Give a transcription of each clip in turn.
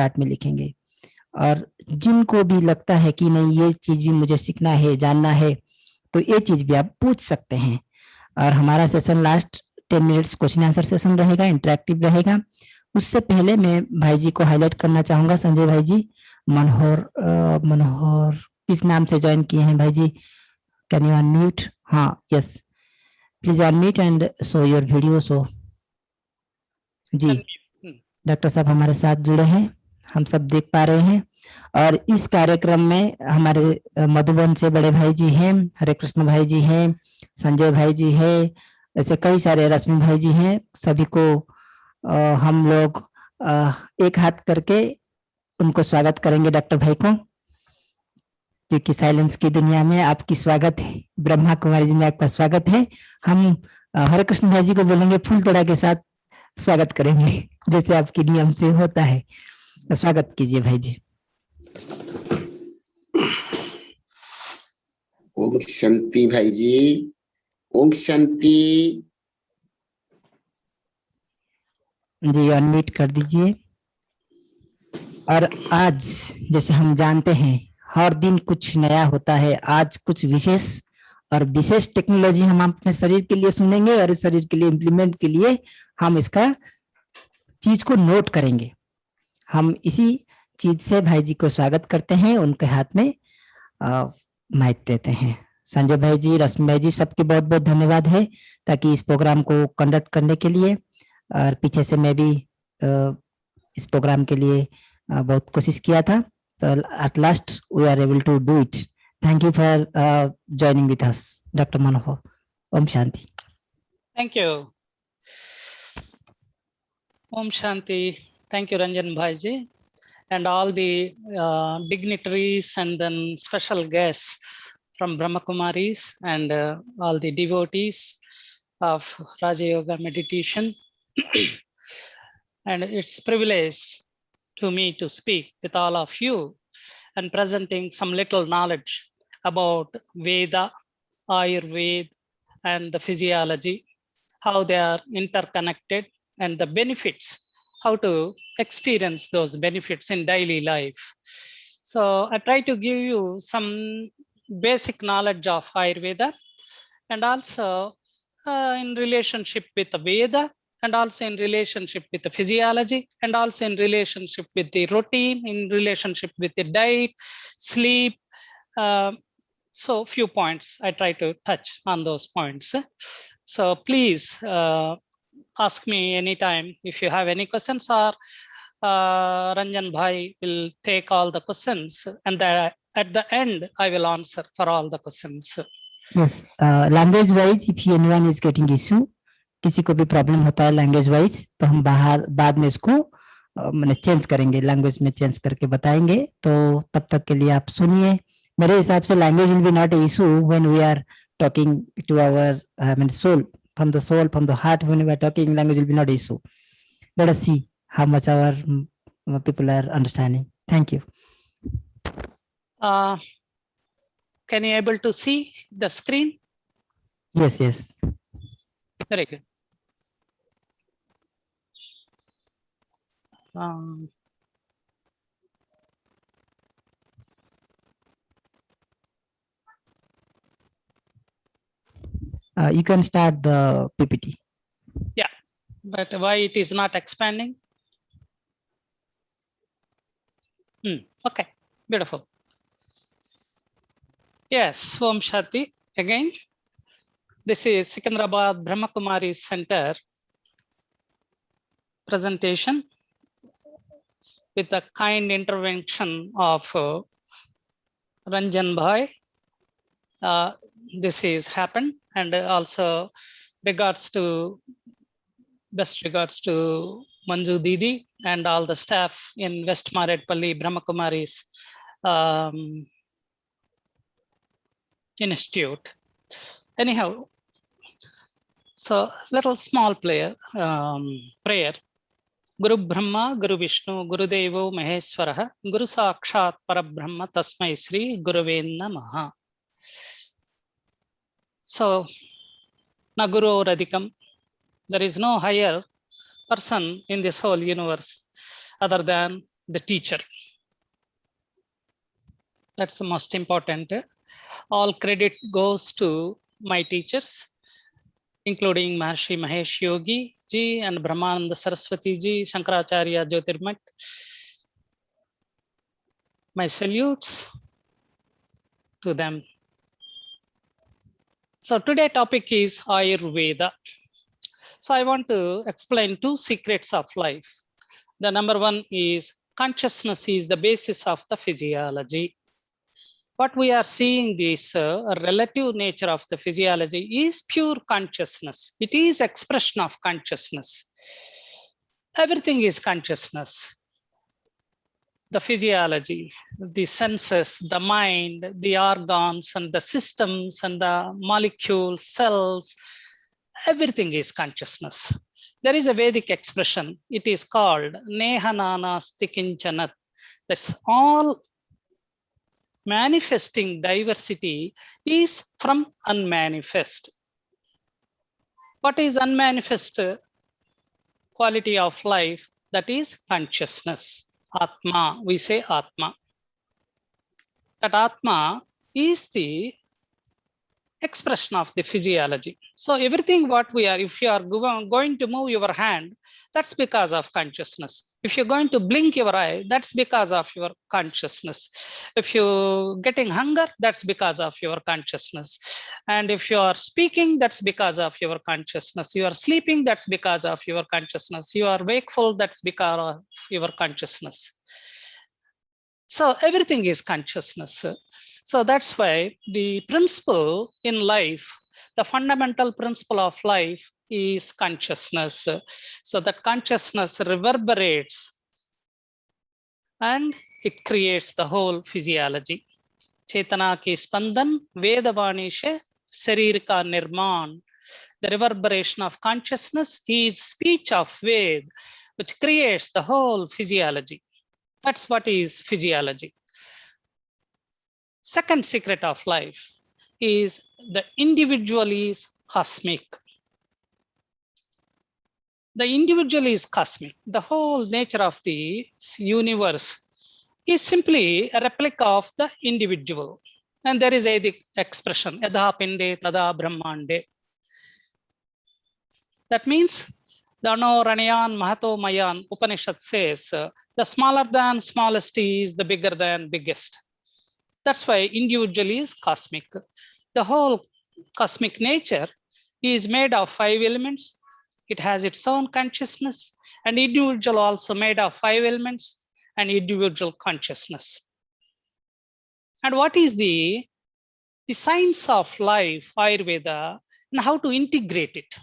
Chart में लिखेंगे। और जिनको भी लगता है कि नहीं ये चीज भी मुझे सीखना है, जानना है, तो ये चीज भी आप पूछ सकते हैं। और हमारा session last 10 minutes question answer session रहेगा, इंटरेक्टिव रहेगा। उससे पहले मैं भाई जी को हाईलाइट करना चाहूंगा, संजय भाई जी। मनोहर किस नाम से ज्वाइन किए हैं भाई जी? Can you unmute? हाँ, yes, please unmute and show your video. So जी, डॉक्टर साहब हमारे साथ जुड़े हैं, हम सब देख पा रहे हैं। और इस कार्यक्रम में हमारे मधुबन से बड़े भाई जी हैं, हरे कृष्ण भाई जी हैं, संजय भाई जी हैं, ऐसे कई सारे रश्मि भाई जी हैं। सभी को हम लोग एक हाथ करके उनको स्वागत करेंगे डॉक्टर भाई को, क्योंकि साइलेंस की दुनिया में आपकी स्वागत है। ब्रह्मा कुमारी जी में आपका स्वागत है। हम हरे कृष्ण भाई जी को बोलेंगे फूल तोड़ा के साथ स्वागत करेंगे, जैसे आपके नियम से होता है। स्वागत कीजिए भाई जी। ओम शांति भाई जी, ओम शांति जी, अनम्यूट कर दीजिए। और आज जैसे हम जानते हैं हर दिन कुछ नया होता है, आज कुछ विशेष और विशेष टेक्नोलॉजी हम अपने शरीर के लिए सुनेंगे और इस शरीर के लिए इम्प्लीमेंट के लिए हम इसका चीज को नोट करेंगे। हम इसी चीज से भाई जी को स्वागत करते हैं, उनके हाथ में माइक देते हैं। संजय भाई जी, रश्मि भाई जी, सबके बहुत बहुत धन्यवाद है ताकि इस प्रोग्राम को कंडक्ट करने के लिए। और पीछे से मैं भी इस प्रोग्राम के लिए बहुत कोशिश किया था, तो at last we are able to do it. Thank you for joining with us doctor Manohar. Om Shanti. Thank you. Om Shanti. Thank you, Ranjan Bhaiji, and all the dignitaries and then special guests from Brahma Kumaris and all the devotees of Raja Yoga meditation. And it's privilege to me to speak with all of you and presenting some little knowledge about Veda, Ayurveda, and the physiology, how they are interconnected, and the benefits, how to experience those benefits in daily life. So I try to give you some basic knowledge of Ayurveda, and also in relationship with the Veda, and also in relationship with the physiology, and also in relationship with the routine, in relationship with the diet, sleep. So few points I try to touch on those points. So please ask me anytime if you have any questions, or Ranjan Bhai will take all the questions, and at the end I will answer for all the questions. Yes, language wise if anyone is getting issue, किसी को भी problem होता है language wise, तो हम बाहर बाद में इसको मैंने चेंज करेंगे, लैंग्वेज में चेंज करके बताएंगे। तो तब तक के लिए आप सुनिए। मेरे हिसाब से language will be not a issue when we are talking to our I mean soul, from the soul, from the heart. When we are talking, language will be not issue. Let us see how much our people are understanding. Thank you. Can you able to see the screen? Yes, yes. Very good. You can start the PPT. Yeah, but why it is not expanding? Okay, beautiful. Yes, Om Shanti again. This is Secunderabad Brahma Kumari Center presentation with the kind intervention of Ranjan Bhai. This is happened, and also best regards to Manju Didi and all the staff in West Maredpalli Brahma Kumaris Institute. Anyhow, so little small prayer. Guru Brahma, Guru Vishnu, Guru Devo Maheshwara, Guru Sakshat Parabrahma Tasmai Sri Guruve Namaha. So, na Guru Radhikam, there is no higher person in this whole universe other than the teacher. That's the most important. All credit goes to my teachers, including Maharshi Mahesh Yogi ji and Brahmananda Saraswati ji, Shankaracharya Jyotirmat. My salutes to them. So today's topic is Ayurveda. So I want to explain two secrets of life. The number one is consciousness is the basis of the physiology. What we are seeing this relative nature of the physiology is pure consciousness. It is expression of consciousness. Everything is consciousness. The physiology, the senses, the mind, the organs and the systems and the molecules, cells, everything is consciousness. There is a Vedic expression. It is called Nehananasti Kinchanat. That's all manifesting diversity is from unmanifest. What is unmanifest quality of life? That is consciousness. Atma, we say Atma. That Atma is the expression of the physiology. So everything what we are, if you are going to move your hand, that's because of consciousness. If you're going to blink your eye, that's because of your consciousness. If you're getting hunger, that's because of your consciousness. And if you are speaking, that's because of your consciousness. You are sleeping, that's because of your consciousness. You are wakeful, that's because of your consciousness. So everything is consciousness. So that's why the principle in life, the fundamental principle of life is consciousness. So that consciousness reverberates and it creates the whole physiology. Chetana ki spandan, Vedavani she Sarir ka nirman. The reverberation of consciousness is speech of Ved, which creates the whole physiology. That's what is physiology. Second secret of life is the individual is cosmic. The individual is cosmic. The whole nature of the universe is simply a replica of the individual. And there is a expression, yadha pinde tada brahmande. That means the Ranayan Mahato Mayan Upanishad says the smaller than smallest is the bigger than biggest. That's why individual is cosmic. The whole cosmic nature is made of 5 elements. It has its own consciousness, and individual also made of 5 elements and individual consciousness. And what is the science of life, Ayurveda, and how to integrate it?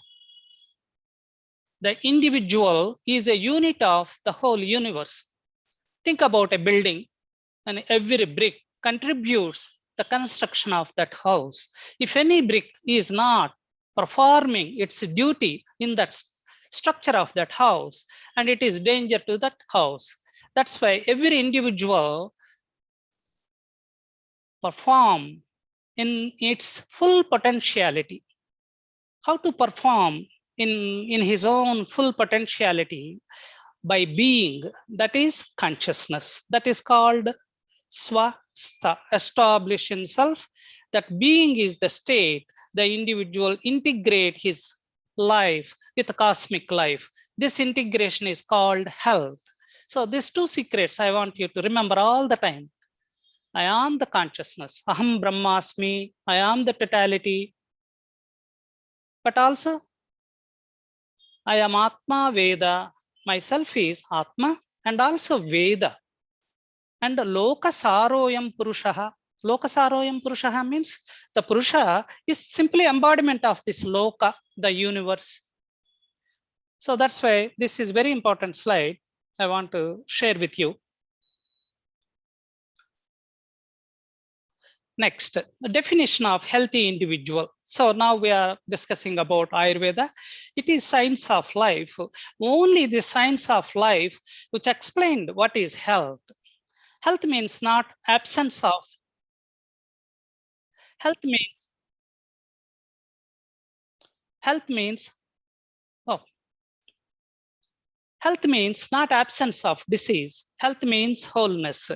The individual is a unit of the whole universe. Think about a building, and every brick contributes the construction of that house. If any brick is not performing its duty in that structure of that house, and it is danger to that house, that's why every individual perform in its full potentiality. How to perform in his own full potentiality? By being, that is consciousness. That is called swastha, establish in self. That being is the state the individual integrate his life with the cosmic life. This integration is called health. So these two secrets I want you to remember all the time. I am the consciousness, aham brahmasmi, I am the totality, but also I am Atma Veda, myself is Atma and also Veda. And Lokasaroyam Purushaha. Lokasaroyam Purushaha means the Purusha is simply embodiment of this Loka, the universe. So that's why this is very important slide I want to share with you. Next, the definition of healthy individual. So now we are discussing about Ayurveda. It is science of life. Only the science of life which explained what is health. Health means not absence of. Health means, oh, Health means not absence of disease. Health means wholeness.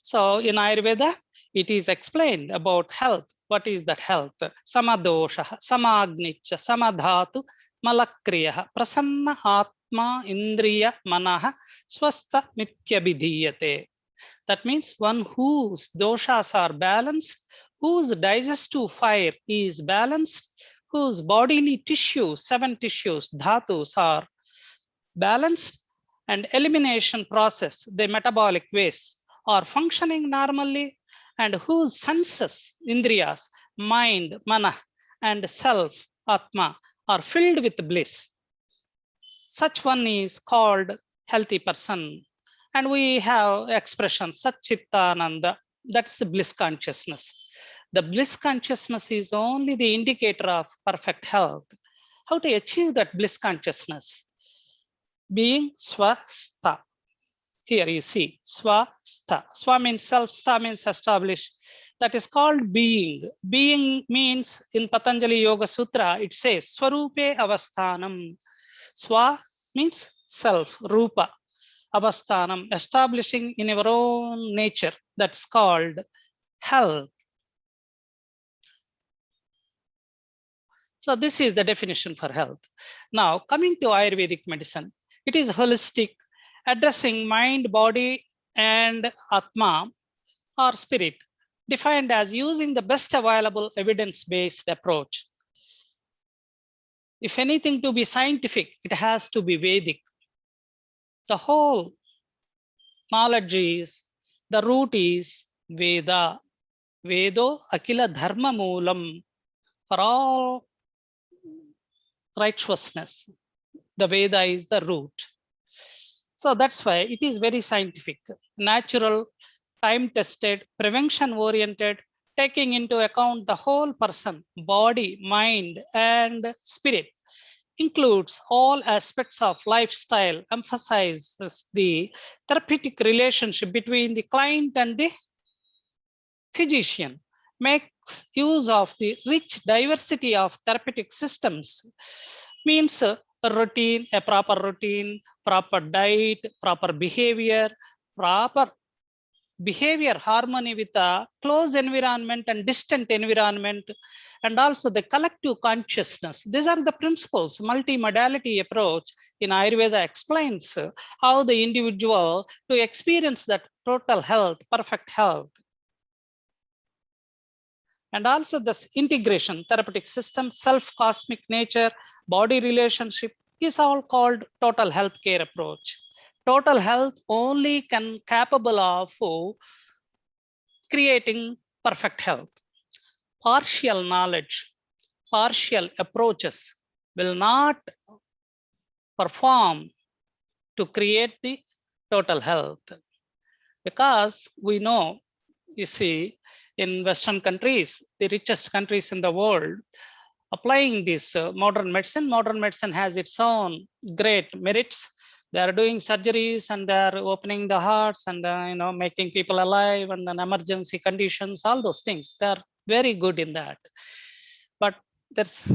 So in Ayurveda, it is explained about health. What is that health? Samadosha, samagnicha, samadhatu, malakriya, prasanna atma, indriya, manaha, swastha mityabhidhiyate. That means one whose doshas are balanced, whose digestive fire is balanced, whose bodily tissues, 7 tissues, dhatus are balanced, and elimination process, the metabolic waste, are functioning normally, and whose senses, indriyas, mind, mana, and self, atma, are filled with bliss. Such one is called healthy person. And we have expression Satchitananda, that's the bliss consciousness. The bliss consciousness is only the indicator of perfect health. How to achieve that bliss consciousness? Being swastha. Here you see swastha. Swa means self, stha means established. That is called being. Being means in Patanjali Yoga Sutra, it says Swarupe Avasthanam. Swa means self, rupa. Avasthanam, establishing in our own nature. That's called health. So this is the definition for health. Now coming to Ayurvedic medicine, it is holistic, addressing mind, body, and atma or spirit, defined as using the best available evidence-based approach. If anything to be scientific, it has to be Vedic. The whole knowledge is, the root is Veda. Vedo akila dharma moolam, for all righteousness. The Veda is the root. So that's why it is very scientific, natural, time-tested, prevention-oriented, taking into account the whole person, body, mind, and spirit, includes all aspects of lifestyle, emphasizes the therapeutic relationship between the client and the physician, makes use of the rich diversity of therapeutic systems, means a proper routine, proper diet, proper behavior harmony with a close environment and distant environment, and also the collective consciousness. These are the principles. Multimodality approach in Ayurveda explains how the individual to experience that total health, perfect health. And also this integration, therapeutic system, self-cosmic nature, body relationship is all called total healthcare approach. Total health only can capable of creating perfect health. Partial knowledge, partial approaches will not perform to create the total health. Because we know, you see, in Western countries, the richest countries in the world, applying this modern medicine has its own great merits. They are doing surgeries and they are opening the hearts and making people alive, and then emergency conditions, all those things. They are very good in that. But there's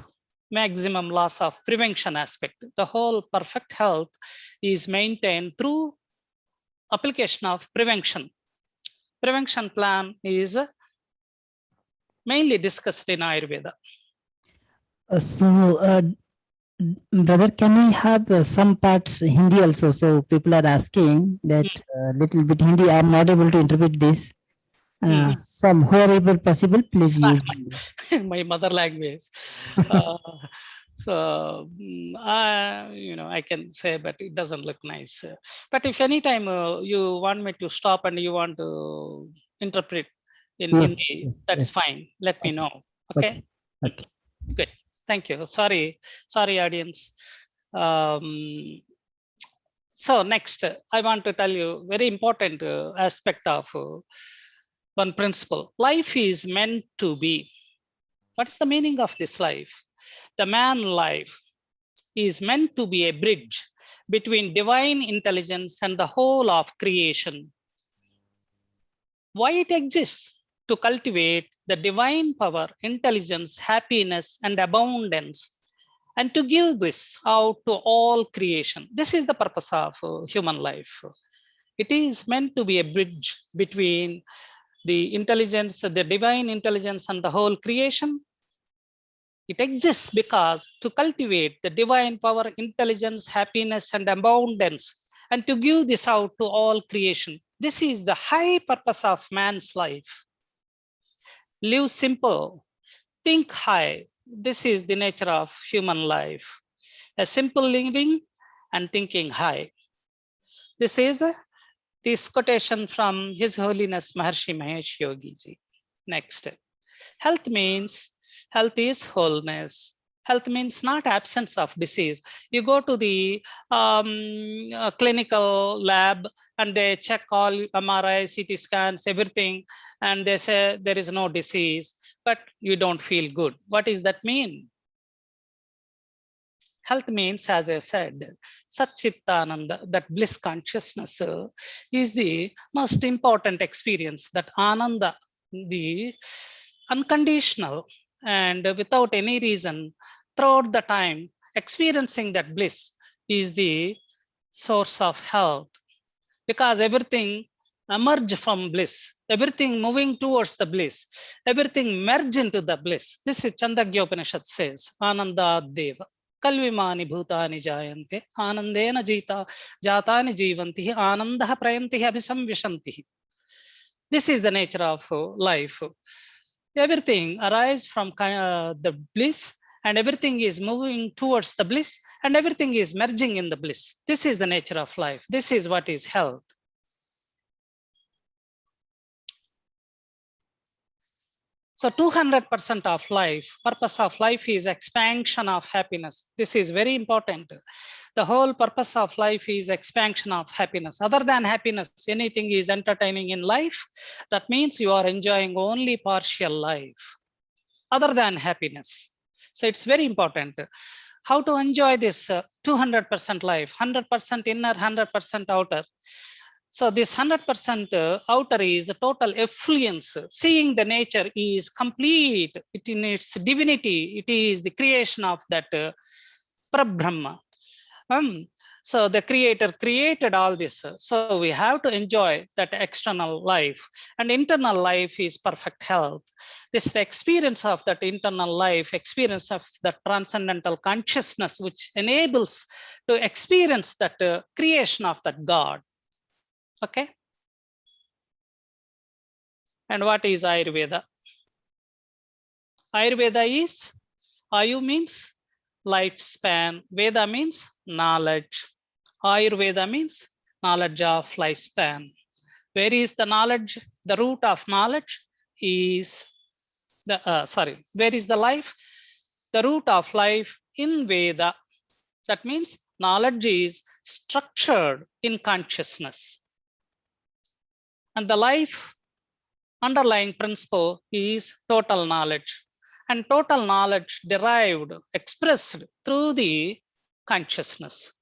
maximum loss of prevention aspect. The whole perfect health is maintained through application of prevention. Prevention plan is mainly discussed in Ayurveda. Brother, can we have some parts Hindi also? So people are asking that little bit Hindi. I am not able to interpret this. Some whoever possible, please use my mother language. So I can say, but it doesn't look nice. But if anytime you want me to stop and you want to interpret in Hindi, that's fine. Let me know. Okay. Good. Thank you. Sorry, audience. So next, I want to tell you very important aspect of one principle. Life is meant to be. What's the meaning of this life? The man life is meant to be a bridge between divine intelligence and the whole of creation. Why it exists? To cultivate the divine power, intelligence, happiness, and abundance, and to give this out to all creation. This is the purpose of human life. It is meant to be a bridge between the intelligence, the divine intelligence, and the whole creation. It exists because to cultivate the divine power, intelligence, happiness, and abundance, and to give this out to all creation. This is the high purpose of man's life. Live simple, think high. This is the nature of human life. A simple living and thinking high. This is this quotation from His Holiness Maharshi Mahesh Yogi Ji. Next. Health is wholeness. Health means not absence of disease. You go to the clinical lab and they check all MRI, CT scans, everything, and they say there is no disease, but you don't feel good. What does that mean? Health means, as I said, Satchitananda, that bliss consciousness is the most important experience, that Ananda, the unconditional and without any reason, throughout the time, experiencing that bliss is the source of health, because everything emerge from bliss, everything moving towards the bliss, everything merge into the bliss. This is Chandogya Upanishad says, Ananda Deva. Kalvimani bhutani jayante, anandena jita jatani jivanti, anandah prayanti abhisamvishanti. This is the nature of life. Everything arises from the bliss, and everything is moving towards the bliss, and everything is merging in the bliss. This is the nature of life. This is what is health. So 200% of life, purpose of life is expansion of happiness. This is very important. The whole purpose of life is expansion of happiness. Other than happiness, anything is entertaining in life. That means you are enjoying only partial life, other than happiness. So it's very important. How to enjoy this 200% life, 100% inner, 100% outer. So this 100% outer is total effluence. Seeing the nature is complete. It in its divinity. It is the creation of that Parabrahma. So the creator created all this. So we have to enjoy that external life, and internal life is perfect health. This experience of that internal life, experience of the transcendental consciousness, which enables to experience that creation of that God. Okay. And what is Ayurveda? Ayurveda is, Ayu means lifespan, Veda means knowledge. Ayurveda means knowledge of lifespan. Where is the knowledge? The root of knowledge is the, where is the life? The root of life in Veda. That means knowledge is structured in consciousness. And the life underlying principle is total knowledge. And total knowledge derived, expressed through the consciousness.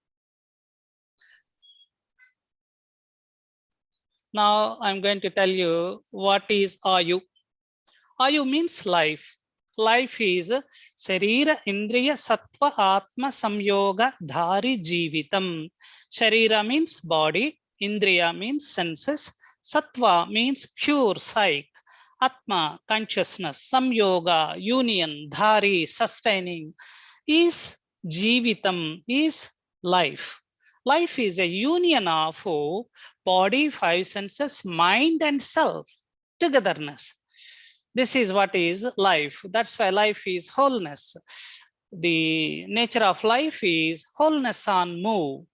Now I'm going to tell you what is Ayu. Ayu means life. Life is Sarira, Indriya, Sattva, Atma, Samyoga, Dhari, Jivitam. Sharira means body. Indriya means senses. Sattva means pure psyche. Atma, consciousness. Samyoga, union. Dhari, sustaining. Is Jivitam, is life. Life is a union of body, five senses, mind, and self, togetherness. This is what is life. That's why life is wholeness. The nature of life is wholeness on move.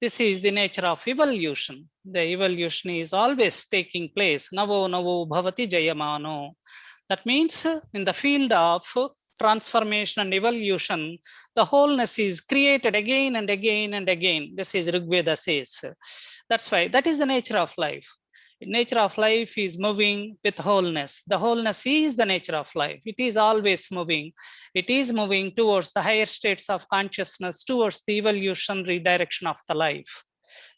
This is the nature of evolution. The evolution is always taking place. Navo navo bhavati jayamano. That means in the field of transformation and evolution, the wholeness is created again and again and again. This is Rigveda says. That's why that is the nature of life. The nature of life is moving with wholeness. The wholeness is the nature of life. It is always moving. It is moving towards the higher states of consciousness, towards the evolutionary direction of the life.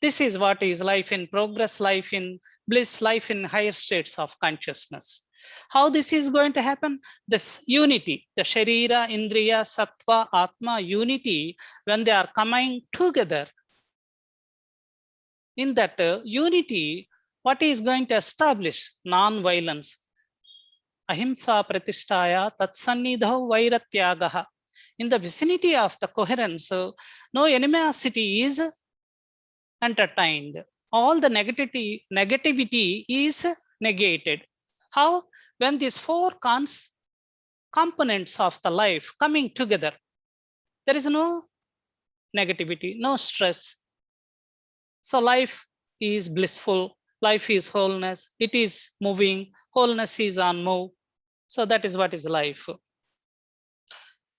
This is what is life in progress, life in bliss, life in higher states of consciousness. How this is going to happen? This unity, the Sharira, Indriya, Sattva, Atma unity, when they are coming together, in that unity, what is going to establish? Non-violence. Ahimsa pratishtaya tatsannidhau vairatyagaha. In the vicinity of the coherence, no animosity is entertained. All the negativity is negated. How? When these four components of the life coming together, there is no negativity, no stress. So life is blissful, life is wholeness, it is moving, wholeness is on move. So that is what is life.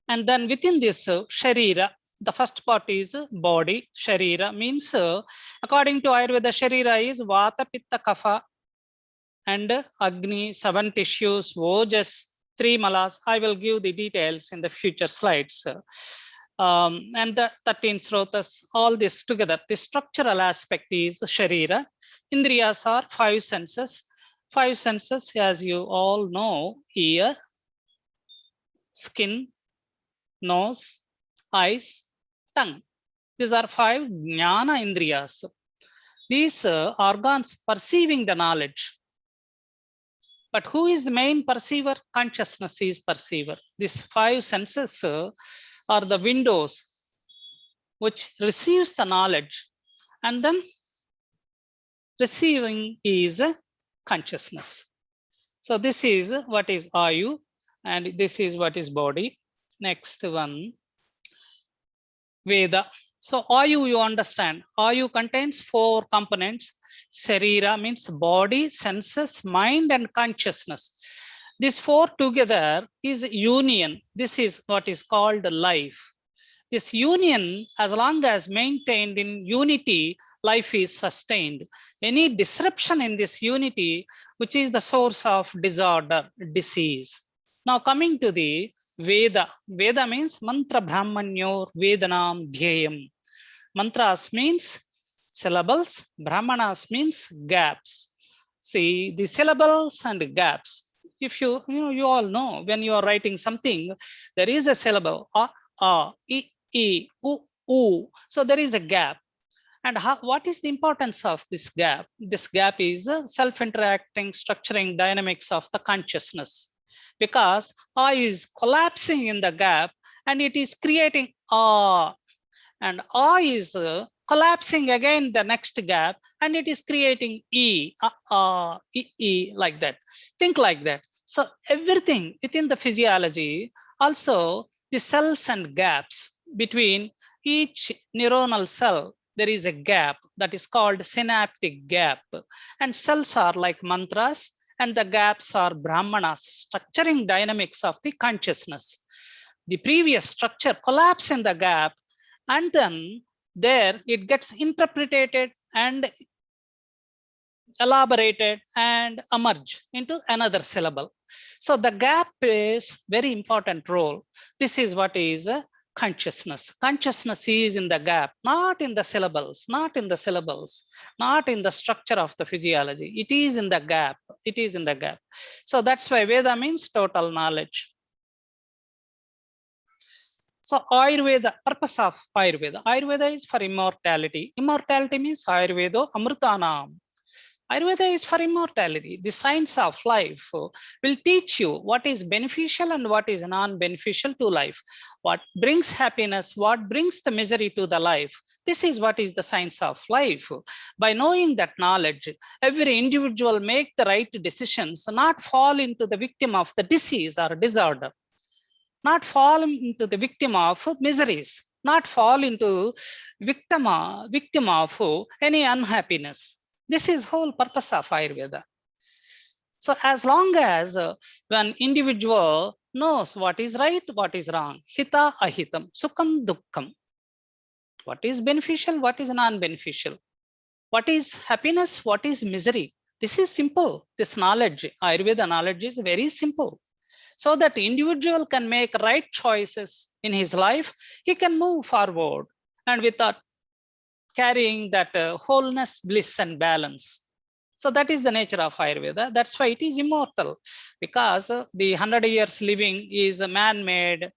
And then within this Sharira, the first part is body. Sharira means, according to Ayurveda, Sharira is Vata, Pitta, Kapha, and Agni, 7 tissues, Ojas, 3 malas. I will give the details in the future slides. And the 13 srotas, all this together. The structural aspect is Sharira. Indriyas are 5 senses. 5 senses, as you all know, ear, skin, nose, eyes, tongue. These are 5 jnana indriyas. These organs perceiving the knowledge. But who is the main perceiver? Consciousness is perceiver. These 5 senses are the windows which receives the knowledge, and then receiving is consciousness. So this is what is Ayu, and this is what is body. Next one, Veda. So Ayu, you understand, Ayu contains 4 components. Sarira means body, senses, mind, and consciousness. These 4 together is union. This is what is called life. This union, as long as maintained in unity, life is sustained. Any disruption in this unity, which is the source of disorder, disease. Now coming to the Veda. Veda means mantra brahmanyor vedanam dhyayam. Mantras means syllables, brahmanas means gaps. See the syllables and gaps. If you all know, when you are writing something, there is a syllable, a, I, u. So there is a gap. And what is the importance of this gap? This gap is self-interacting, structuring dynamics of the consciousness. Because I is collapsing in the gap and it is creating A. And I is collapsing again the next gap and it is creating E, like that. Think like that. So everything within the physiology, also the cells and gaps between each neuronal cell, there is a gap that is called synaptic gap. And cells are like mantras and the gaps are brahmanas, structuring dynamics of the consciousness. The previous structure collapse in the gap, and then there it gets interpreted and elaborated and emerge into another syllable. So the gap plays very important role. This is what is consciousness. Consciousness is in the gap, not in the syllables, not in the syllables, not in the structure of the physiology. It is in the gap. It is in the gap. So that's why Veda means total knowledge. So Ayurveda, purpose of Ayurveda. Ayurveda is for immortality. Immortality means Ayurvedo Amritanam. Ayurveda is for immortality. The science of life will teach you what is beneficial and what is non-beneficial to life. What brings happiness, what brings the misery to the life. This is what is the science of life. By knowing that knowledge, every individual make the right decisions, not fall into the victim of the disease or disorder. Not fall into the victim of miseries, not fall into victim of any unhappiness. This is whole purpose of Ayurveda. So as long as when individual knows what is right, what is wrong, hita ahitam, sukham dukkham, what is beneficial, what is non-beneficial, what is happiness, what is misery. This is simple. This knowledge, Ayurveda knowledge is very simple. So that the individual can make right choices in his life, he can move forward and without carrying that wholeness, bliss, and balance. So that is the nature of Ayurveda. That's why it is immortal, because the 100 years living is a man-made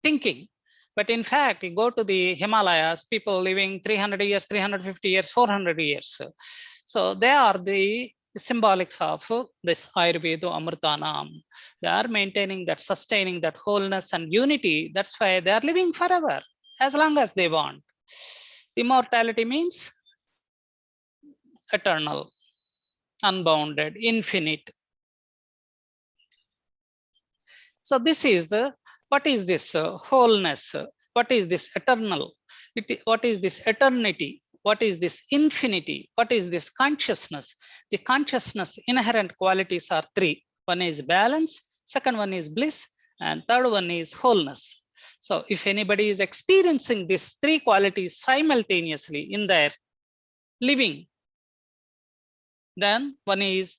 thinking. But in fact, you go to the Himalayas, people living 300 years, 350 years, 400 years. So they are the symbolics of this Ayurveda Amritanam. They are maintaining that, sustaining that wholeness and unity. That's why they are living forever, as long as they want. Immortality means eternal, unbounded, infinite. So this is what is this wholeness? What is this eternal? What is this eternity? What is this infinity? What is this consciousness? The consciousness inherent qualities are three. One is balance, second one is bliss, and third one is wholeness. So if anybody is experiencing these three qualities simultaneously in their living, then one is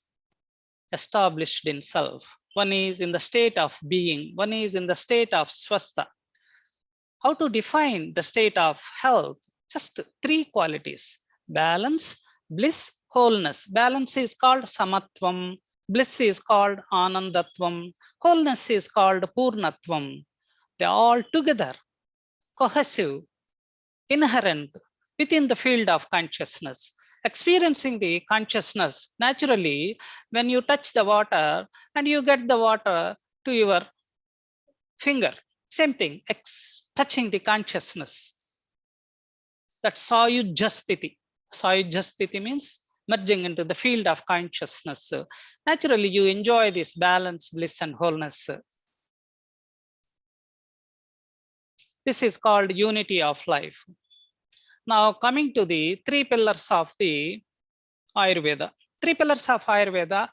established in self. One is in the state of being. One is in the state of swastha. How to define the state of health? Just three qualities: balance, bliss, wholeness. Balance is called samatvam. Bliss is called anandatvam. Wholeness is called purnatvam. They are all together, cohesive, inherent within the field of consciousness. Experiencing the consciousness naturally, when you touch the water and you get the water to your finger, same thing, touching the consciousness. That's Sayujjastiti. Sayujjastiti means merging into the field of consciousness. Naturally, you enjoy this balance, bliss, and wholeness. This is called unity of life. Now coming to the three pillars of the Ayurveda. Three pillars of Ayurveda: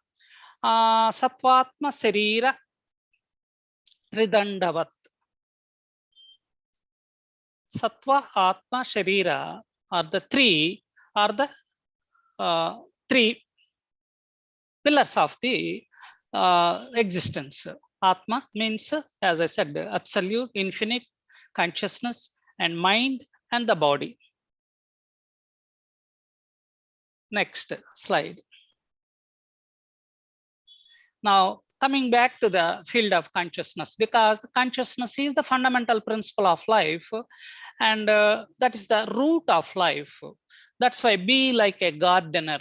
Sattvatma Sarira Ridandavat. Sattva, Atma, Sharira are the three pillars of the existence. Atma means, as I said, absolute, infinite consciousness, and mind and the body. Next slide. Now, coming back to the field of consciousness, because consciousness is the fundamental principle of life, and that is the root of life. That's why be like a gardener.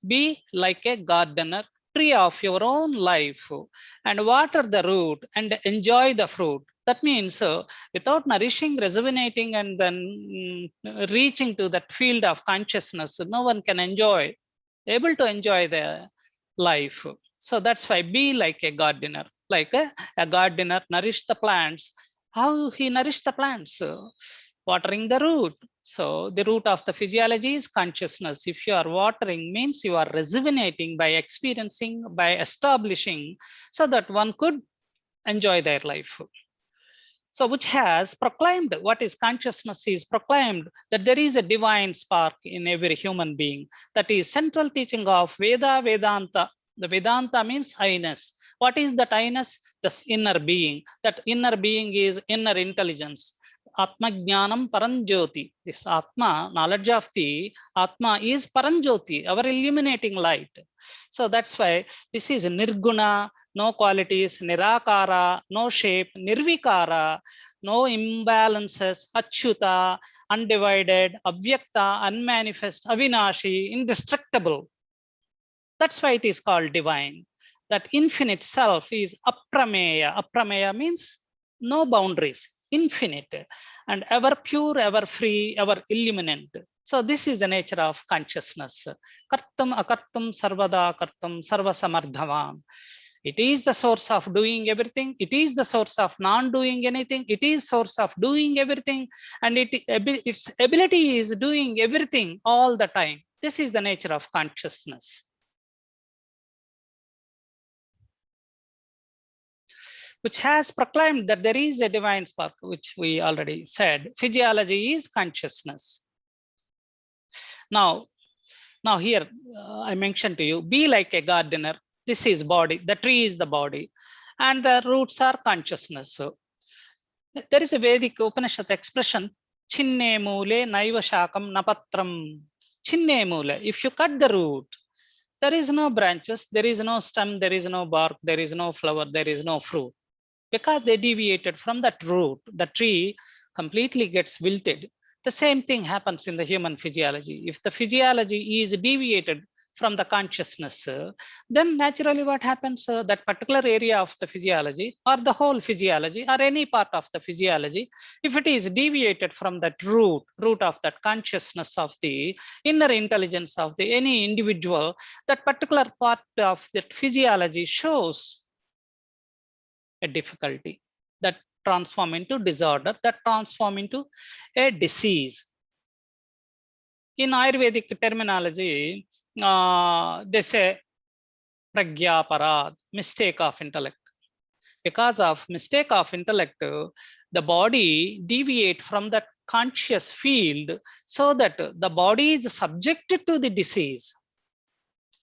Be like a gardener, tree of your own life, and water the root and enjoy the fruit. That means without nourishing, rejuvenating, and then reaching to that field of consciousness, no one can able to enjoy the life. So that's why be like a gardener. Like a gardener nourish the plants. How he nourished the plants? Watering the root. So the root of the physiology is consciousness. If you are watering, means you are rejuvenating by experiencing, by establishing, so that one could enjoy their life. So which has proclaimed, what is consciousness is proclaimed that there is a divine spark in every human being. That is central teaching of Veda, Vedanta. The Vedanta means highness. What is that highness? The inner being. That inner being is inner intelligence. Atma Jnanam Paranjyoti. This Atma, knowledge of the Atma, is Paranjyoti, our illuminating light. So that's why this is Nirguna, no qualities, Nirakara, no shape, Nirvikara, no imbalances, Achyuta, undivided, Avyakta, unmanifest, Avinashi, indestructible. That's why it is called divine. That infinite self is aprameya. Aprameya means no boundaries, infinite, and ever pure, ever free, ever illuminant. So this is the nature of consciousness. Kartam akartam sarvada kartam sarva samardhavam. It is the source of doing everything. It is the source of non-doing anything. It is source of doing everything, and its ability is doing everything all the time. This is the nature of consciousness. Which has proclaimed that there is a divine spark, which we already said. Physiology is consciousness. Now here I mentioned to you, be like a gardener. This is body. The tree is the body, and the roots are consciousness. So there is a Vedic Upanishad expression: Chinne mule naiva shakam napatram. Chinne mule. If you cut the root, There is no branches, there is no stem, there is no bark, there is no flower, there is no fruit. Because they deviated from that root, the tree completely gets wilted. The same thing happens in the human physiology. If the physiology is deviated from the consciousness, then naturally what happens, that particular area of the physiology or the whole physiology or any part of the physiology, if it is deviated from that root of that consciousness of the inner intelligence of the any individual, that particular part of that physiology shows a difficulty that transform into disorder, that transform into a disease. In Ayurvedic terminology, they say pragyaparad, mistake of intellect. Because of mistake of intellect, the body deviate from that conscious field so that the body is subjected to the disease.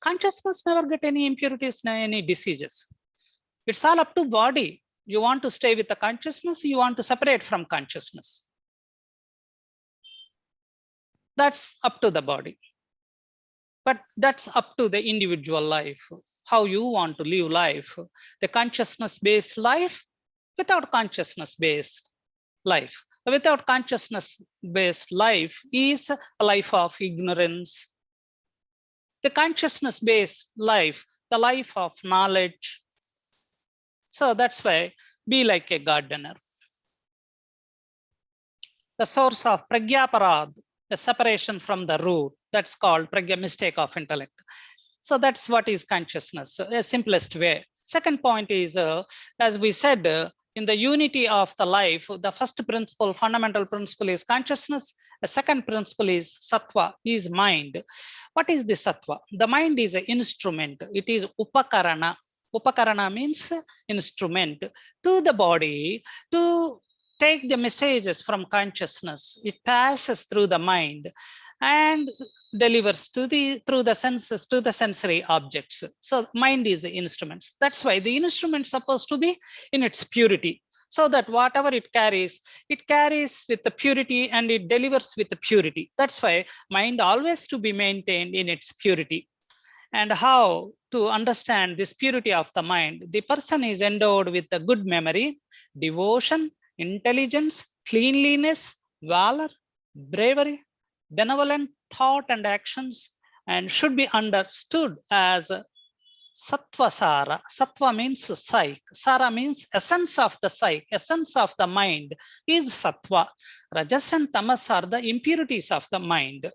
Consciousness never get any impurities, any diseases. It's all up to body. You want to stay with the consciousness, you want to separate from consciousness. That's up to the body. But that's up to the individual life, how you want to live life. The consciousness-based life, without consciousness-based life. Without consciousness-based life is a life of ignorance. The consciousness-based life, the life of knowledge. So that's why be like a gardener. The source of pragyaparad, the separation from the root, that's called pragya, mistake of intellect. So that's what is consciousness, the simplest way. Second point is, as we said, in the unity of the life, the first principle, fundamental principle is consciousness. The second principle is sattva, is mind. What is the sattva? The mind is an instrument. It is upakarana. Upakarana means instrument to the body to take the messages from consciousness. It passes through the mind and delivers to through the senses to the sensory objects. So mind is the instruments. That's why the instrument is supposed to be in its purity, so that whatever it carries with the purity and it delivers with the purity. That's why mind always to be maintained in its purity. And how to understand this purity of the mind? The person is endowed with a good memory, devotion, intelligence, cleanliness, valor, bravery, benevolent thought and actions, and should be understood as sattva sara. Sattva means psyche. Sara means essence of the psyche, essence of the mind is sattva. Rajas and tamas are the impurities of the mind.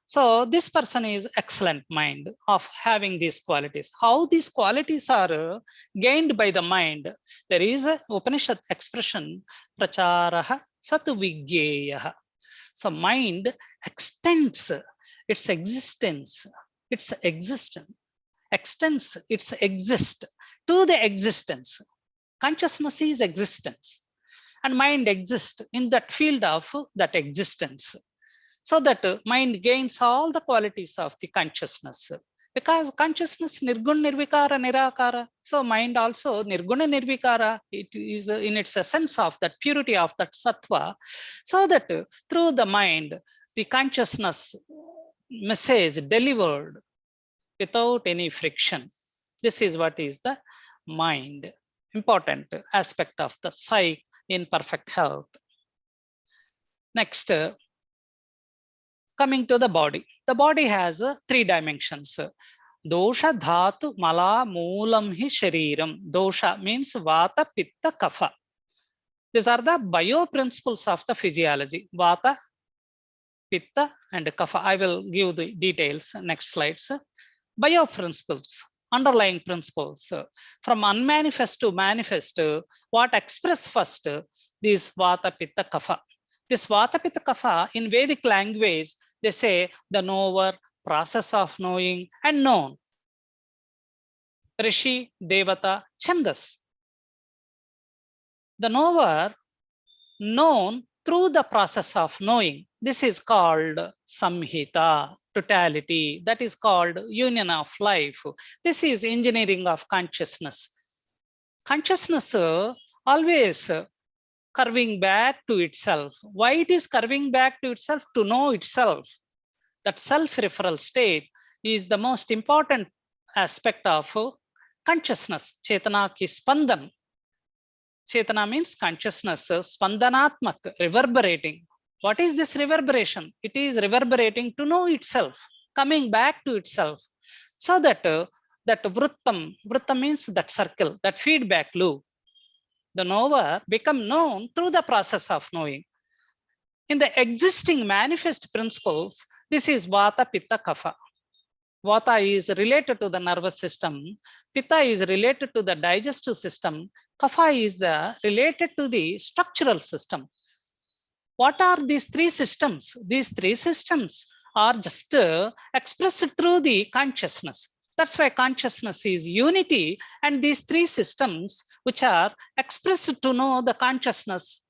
So this person is excellent mind of having these qualities. How these qualities are gained by the mind? There is a Upanishad expression, pracharaha satuvigyeyaha. So mind extends its existence, extends its exist to the existence. Consciousness is existence and mind exists in that field of that existence. So that mind gains all the qualities of the consciousness. Because consciousness nirguna, nirvikara, nirakara. So mind also nirguna, nirvikara. It is in its essence of that purity of that sattva. So that through the mind, the consciousness message delivered without any friction. This is what is the mind. Important aspect of the psyche in perfect health. Next, coming to the body has 3 dimensions. Dosha, dhatu, mala, moolam hi shariram. Dosha means vata, pitta, kapha. These are the bio principles of the physiology. Vata, pitta, and kapha. I will give the details next slides. Bio principles, underlying principles. From unmanifest to manifest, what express first? This vata, pitta, kapha. This vata, pitta, kapha in Vedic language, they say the knower, process of knowing, and known. Rishi, Devata, Chandas. The knower, known through the process of knowing. This is called samhita, totality. That is called union of life. This is engineering of consciousness. Consciousness always curving back to itself. Why it is curving back to itself? To know itself. That self-referral state is the most important aspect of consciousness. Chetana ki spandan. Chetana means consciousness, spandanatmak, reverberating. What is this reverberation? It is reverberating to know itself, coming back to itself. So that that vrittam means that circle, that feedback loop. The knower become known through the process of knowing. In the existing manifest principles, this is Vata, Pitta, Kapha. Vata is related to the nervous system. Pitta is related to the digestive system. Kapha is related to the structural system. What are these three systems? These three systems are just expressed through the consciousness. That's why consciousness is unity, and these three systems which are expressed to know the consciousness.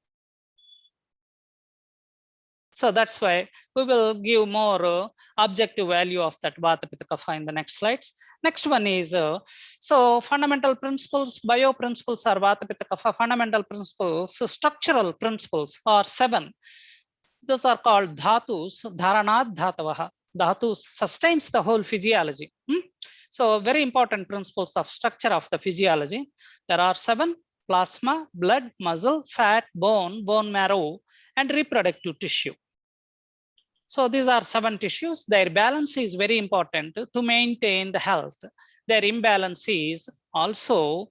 So that's why we will give more objective value of that Vata, Pitta, Kapha in the next slides. Next one is, so fundamental principles, bio principles are Vata, Pitta, Kapha. Fundamental principles, so structural principles are 7. Those are called dhatus, dharanat dhatavaha. Dhatus sustains the whole physiology. So very important principles of structure of the physiology. There are 7: plasma, blood, muscle, fat, bone, bone marrow, and reproductive tissue. So these are 7 tissues. Their balance is very important to maintain the health. Their imbalance is also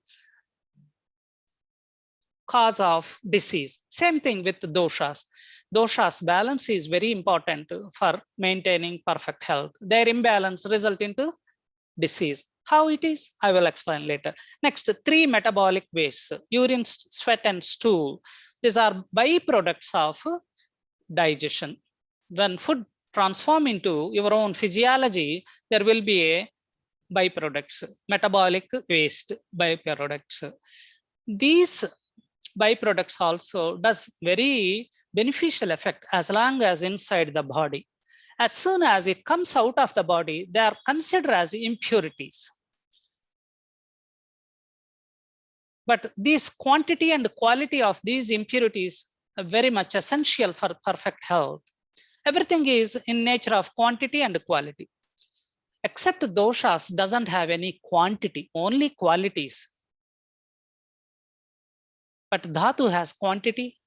cause of disease. Same thing with the doshas. Doshas balance is very important for maintaining perfect health. Their imbalance result into disease. How it is, I will explain later. Next, 3 metabolic wastes: urine, sweat, and stool. These are byproducts of digestion. When food transform into your own physiology, there will be a byproducts, metabolic waste byproducts. These byproducts also does very beneficial effect as long as inside the body. As soon as it comes out of the body, they are considered as impurities. But this quantity and quality of these impurities are very much essential for perfect health. Everything is in nature of quantity and quality. Except doshas doesn't have any quantity, only qualities. But dhatu has quantity.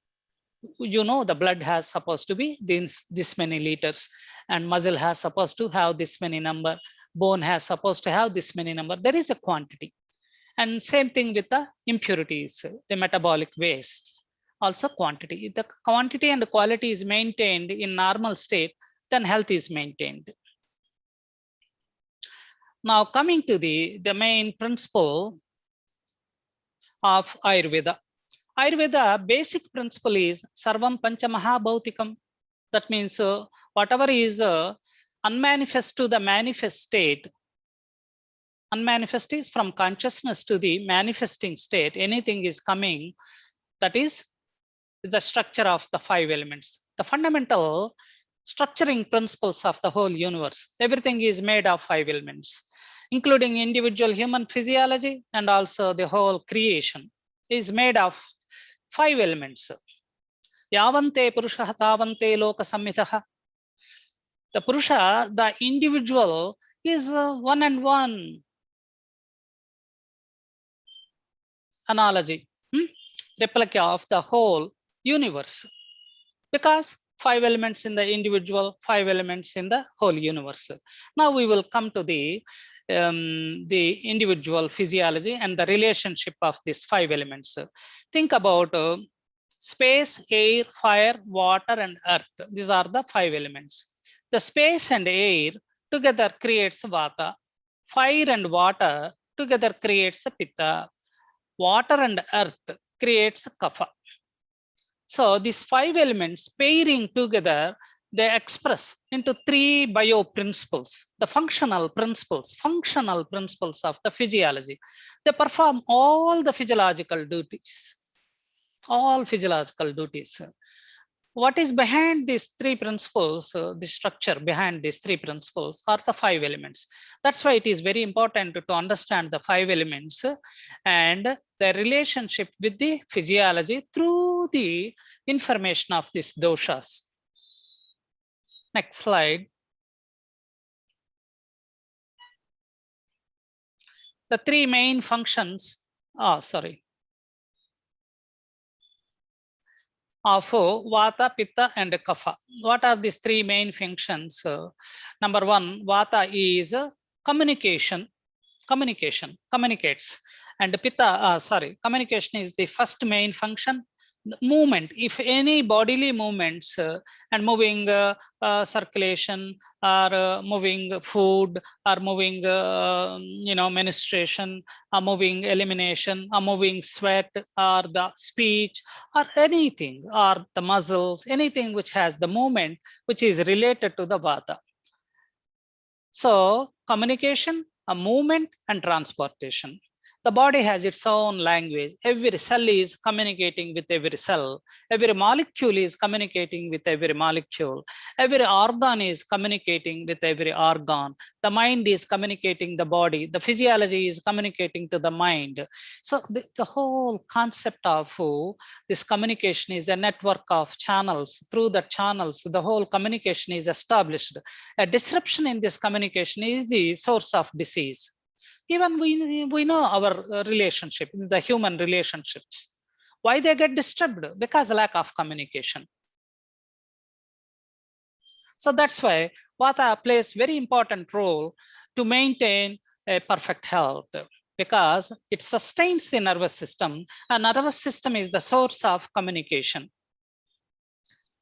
You know, the blood has supposed to be this many liters, and muscle has supposed to have this many number, bone has supposed to have this many number. There is a quantity. And same thing with the impurities, the metabolic wastes, also quantity. If the quantity and quality is maintained in normal state, then health is maintained. Now coming to the main principle of Ayurveda. Ayurveda basic principle is Sarvam Panchamaha Bhautikam. That means whatever is unmanifest to the manifest state. Unmanifest is from consciousness to the manifesting state. Anything is coming, that is the structure of the 5 elements. The fundamental structuring principles of the whole universe. Everything is made of 5 elements, including individual human physiology, and also the whole creation is made of 5 elements. Yavante Purusha Tavante Loka Samhitaha. The Purusha, the individual, is one and one. Analogy, replica of the whole universe, because 5 elements in the individual, 5 elements in the whole universe. Now we will come to the individual physiology and the relationship of these 5 elements. Think about space, air, fire, water, and earth. These are the 5 elements. The space and air together creates Vata. Fire and water together creates Pitta. Water and earth creates Kapha. So these 5 elements pairing together, they express into 3 bio principles, the functional principles of the physiology. They perform all the physiological duties, all physiological duties. What is behind these 3 principles, the structure behind these 3 principles are the 5 elements. That's why it is very important to understand the 5 elements and their relationship with the physiology through the information of these doshas. Next slide. The three main functions, of Vata, Pitta and Kapha. What are these three main functions? Number one, Vata is communicates. And Pitta, communication is the first main function. Movement, if any bodily movements and moving circulation or moving food or moving menstruation or moving elimination or moving sweat or the speech or anything or the muscles, anything which has the movement which is related to the Vata. So communication, a movement and transportation. The body has its own language. Every cell is communicating with every cell. Every molecule is communicating with every molecule. Every organ is communicating with every organ. The mind is communicating the body. The physiology is communicating to the mind. So the whole concept of this communication is a network of channels. Through the channels, the whole communication is established. A disruption in this communication is the source of disease. Even we know our relationship, the human relationships. Why they get disturbed? Because lack of communication. So that's why Vata plays very important role to maintain a perfect health, because it sustains the nervous system, and nervous system is the source of communication.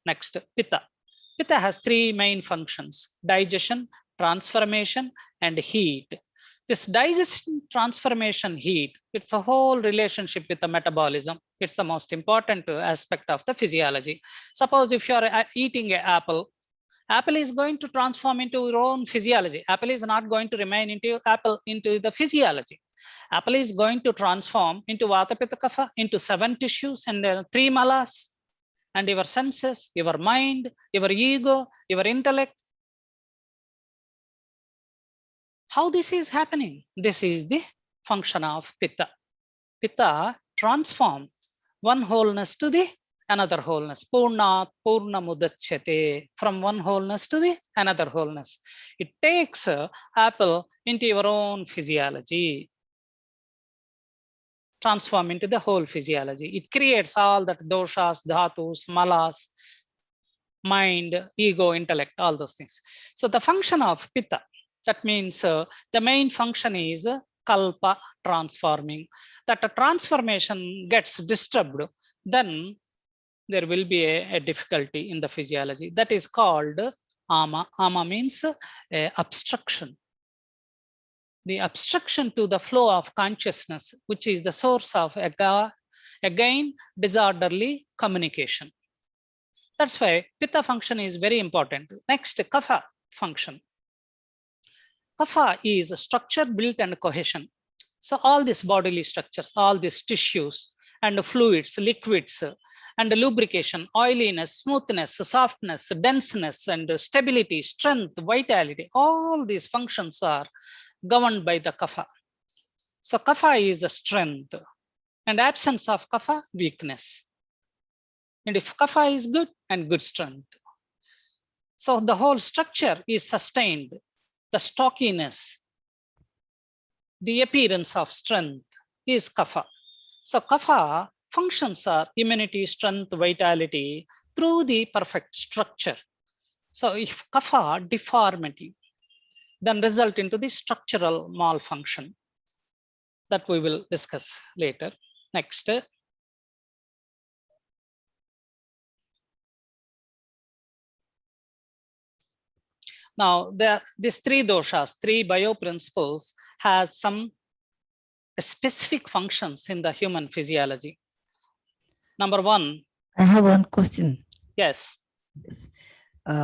Next, Pitta. Pitta has three main functions: digestion, transformation, and heat. This digestion, transformation, heat, it's a whole relationship with the metabolism. It's the most important aspect of the physiology. Suppose if you are eating an apple, apple is going to transform into your own physiology. Apple is not going to remain into the physiology. Apple is going to transform into Vata, Pitta, Kapha, into 7 tissues and 3 malas, and your senses, your mind, your ego, your intellect. How this is happening? This is the function of Pitta. Pitta transform one wholeness to the another wholeness. Purnat Purna Mudachyate. From one wholeness to the another wholeness. It takes apple into your own physiology. Transform into the whole physiology. It creates all that doshas, dhatus, malas, mind, ego, intellect, all those things. So the function of Pitta, that means the main function is kalpa, transforming. That a transformation gets disturbed, then there will be a difficulty in the physiology. That is called ama. Ama means obstruction. The obstruction to the flow of consciousness, which is the source of again disorderly communication. That's why Pitta function is very important. Next, Kapha function. Kapha is structure, built, and cohesion. So all these bodily structures, all these tissues and fluids, liquids, and lubrication, oiliness, smoothness, softness, denseness, and stability, strength, vitality, all these functions are governed by the Kapha. So Kapha is the strength, and absence of Kapha, weakness. And if Kapha is good, and good strength. So the whole structure is sustained. The stockiness, the appearance of strength is Kapha. So Kapha functions are immunity, strength, vitality through the perfect structure. So if Kapha deformity, then result into the structural malfunction that we will discuss later. Next. Now, these 3 doshas, 3 bioprinciples, has some specific functions in the human physiology. Number 1. I have one question. Yes.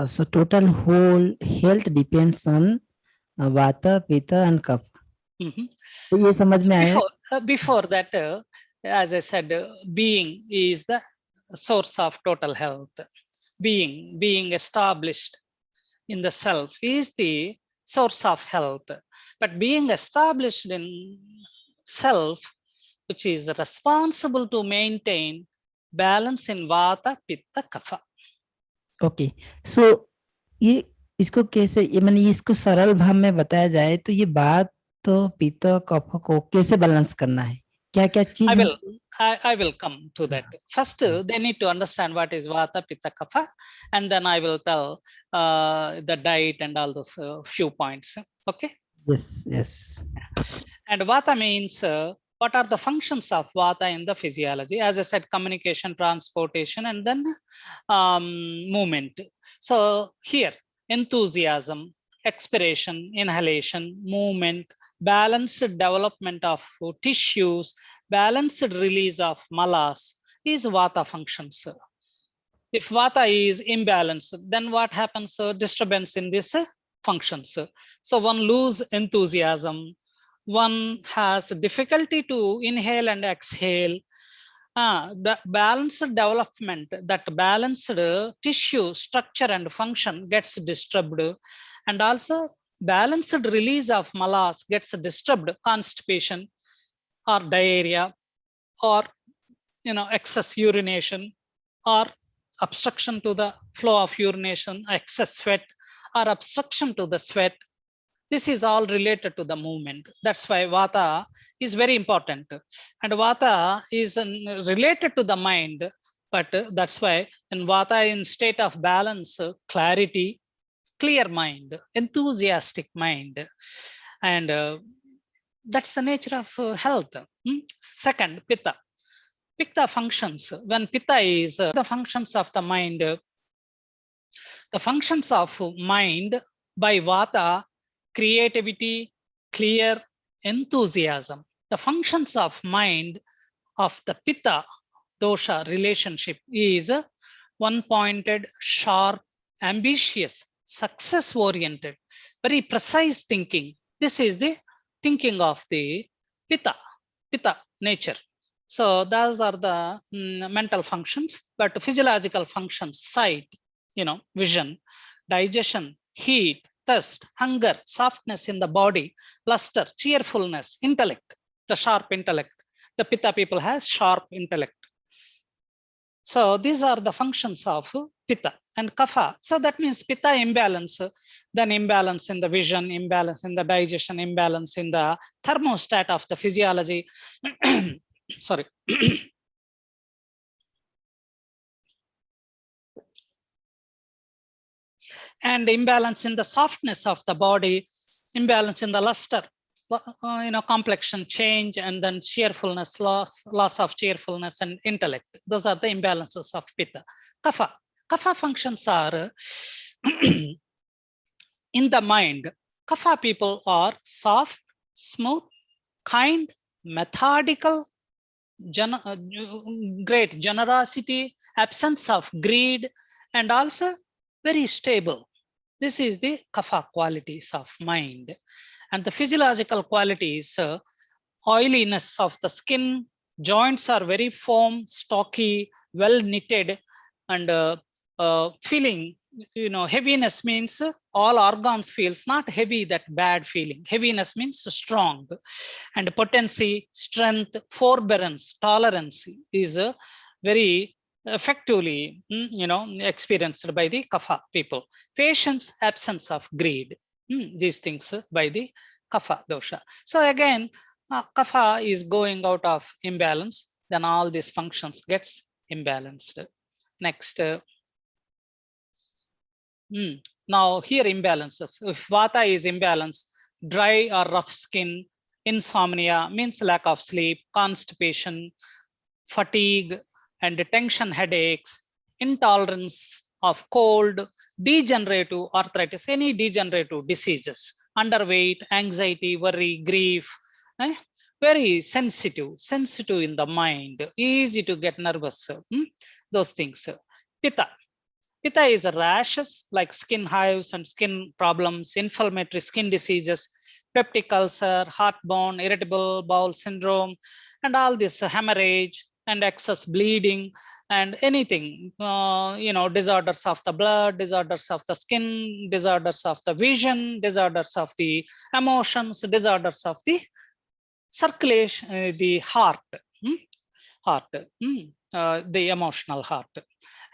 So total whole health depends on Vata, Pitta, and Kapha. तो ये समझ में आया? Before that, as I said, being is the source of total health. Being established in the self is the source of health. But being established in self, which is responsible to maintain balance in Vata, Pitta, Kapha. Okay. So ये इसको कैसे, ये मैंने इसको सरल भाव में बताया जाए तो ये बात तो पित्त कफ को कैसे बैलेंस करना है, क्या क्या चीज I will come to that. First, they need to understand what is Vata, Pitta, Kapha, and then I will tell the diet and all those few points. Okay. yes. And Vata means what are the functions of Vata in the physiology? As I said, communication, transportation, and then movement. So here, enthusiasm, expiration, inhalation, movement, balanced development of tissues, balanced release of malas is Vata functions. If Vata is imbalanced, then what happens? Disturbance in this functions. So one lose enthusiasm, one has difficulty to inhale and exhale. The balanced development, that balanced tissue structure and function gets disturbed, and also balanced release of malas gets disturbed, constipation or diarrhea or excess urination or obstruction to the flow of urination, excess sweat or obstruction to the sweat. This is all related to the movement. That's why Vata is very important. And Vata is related to the mind, but that's why in Vata in state of balance, clarity, clear mind, enthusiastic mind, and that's the nature of health. Second, Pitta. Pitta functions. When Pitta is the functions of the mind, the functions of mind by Vata, creativity, clear, enthusiasm. The functions of mind of the Pitta Dosha relationship is one-pointed, sharp, ambitious, success-oriented, very precise thinking. This is the thinking of the Pitta nature. So those are the mental functions, but physiological functions, sight, vision, digestion, heat, thirst, hunger, softness in the body, luster, cheerfulness, intellect, the sharp intellect. The Pitta people has sharp intellect. So these are the functions of Pitta and Kapha. So that means Pitta imbalance, then imbalance in the vision, imbalance in the digestion, imbalance in the thermostat of the physiology. Sorry. And imbalance in the softness of the body, imbalance in the luster, complexion change, and then cheerfulness, loss of cheerfulness and intellect. Those are the imbalances of Pitta. Kapha functions are in the mind. Kapha people are soft, smooth, kind, methodical, great generosity, absence of greed, and also very stable. This is the Kapha qualities of mind. And the physiological qualities, oiliness of the skin, joints are very firm, stocky, well knitted, and feeling, heaviness means all organs feels not heavy, that bad feeling. Heaviness means strong, and potency, strength, forbearance, tolerance is very effectively, experienced by the Kapha people. Patience, absence of greed, these things by the Kapha dosha. So again, Kapha is going out of imbalance, then all these functions gets imbalanced. Next. Now here imbalances. If Vata is imbalanced, dry or rough skin, insomnia means lack of sleep, constipation, fatigue, and tension headaches, intolerance of cold, degenerative arthritis, any degenerative diseases, underweight, anxiety, worry, grief, very sensitive in the mind, easy to get nervous, those things. Pitta is rashes like skin hives and skin problems, inflammatory skin diseases, peptic ulcer, heartburn, irritable bowel syndrome, and all this hemorrhage and excess bleeding and anything, disorders of the blood, disorders of the skin, disorders of the vision, disorders of the emotions, disorders of the circulation, the heart, the emotional heart.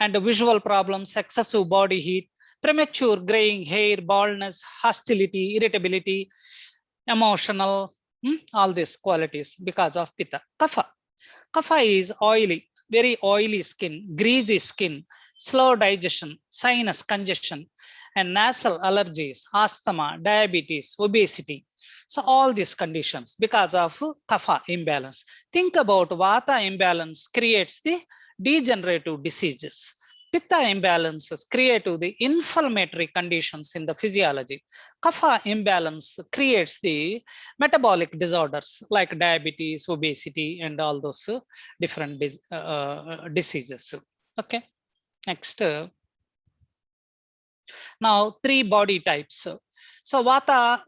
And the visual problems, excessive body heat, premature graying hair, baldness, hostility, irritability, emotional, all these qualities because of Pitta. Kapha. Kapha is oily, very oily skin, greasy skin, slow digestion, sinus congestion, and nasal allergies, asthma, diabetes, obesity. So all these conditions because of Kapha imbalance. Think about Vata imbalance creates the degenerative diseases. Pitta imbalances create the inflammatory conditions in the physiology. Kapha imbalance creates the metabolic disorders like diabetes, obesity, and all those different diseases. Okay, next. Now, 3 body types. So Vata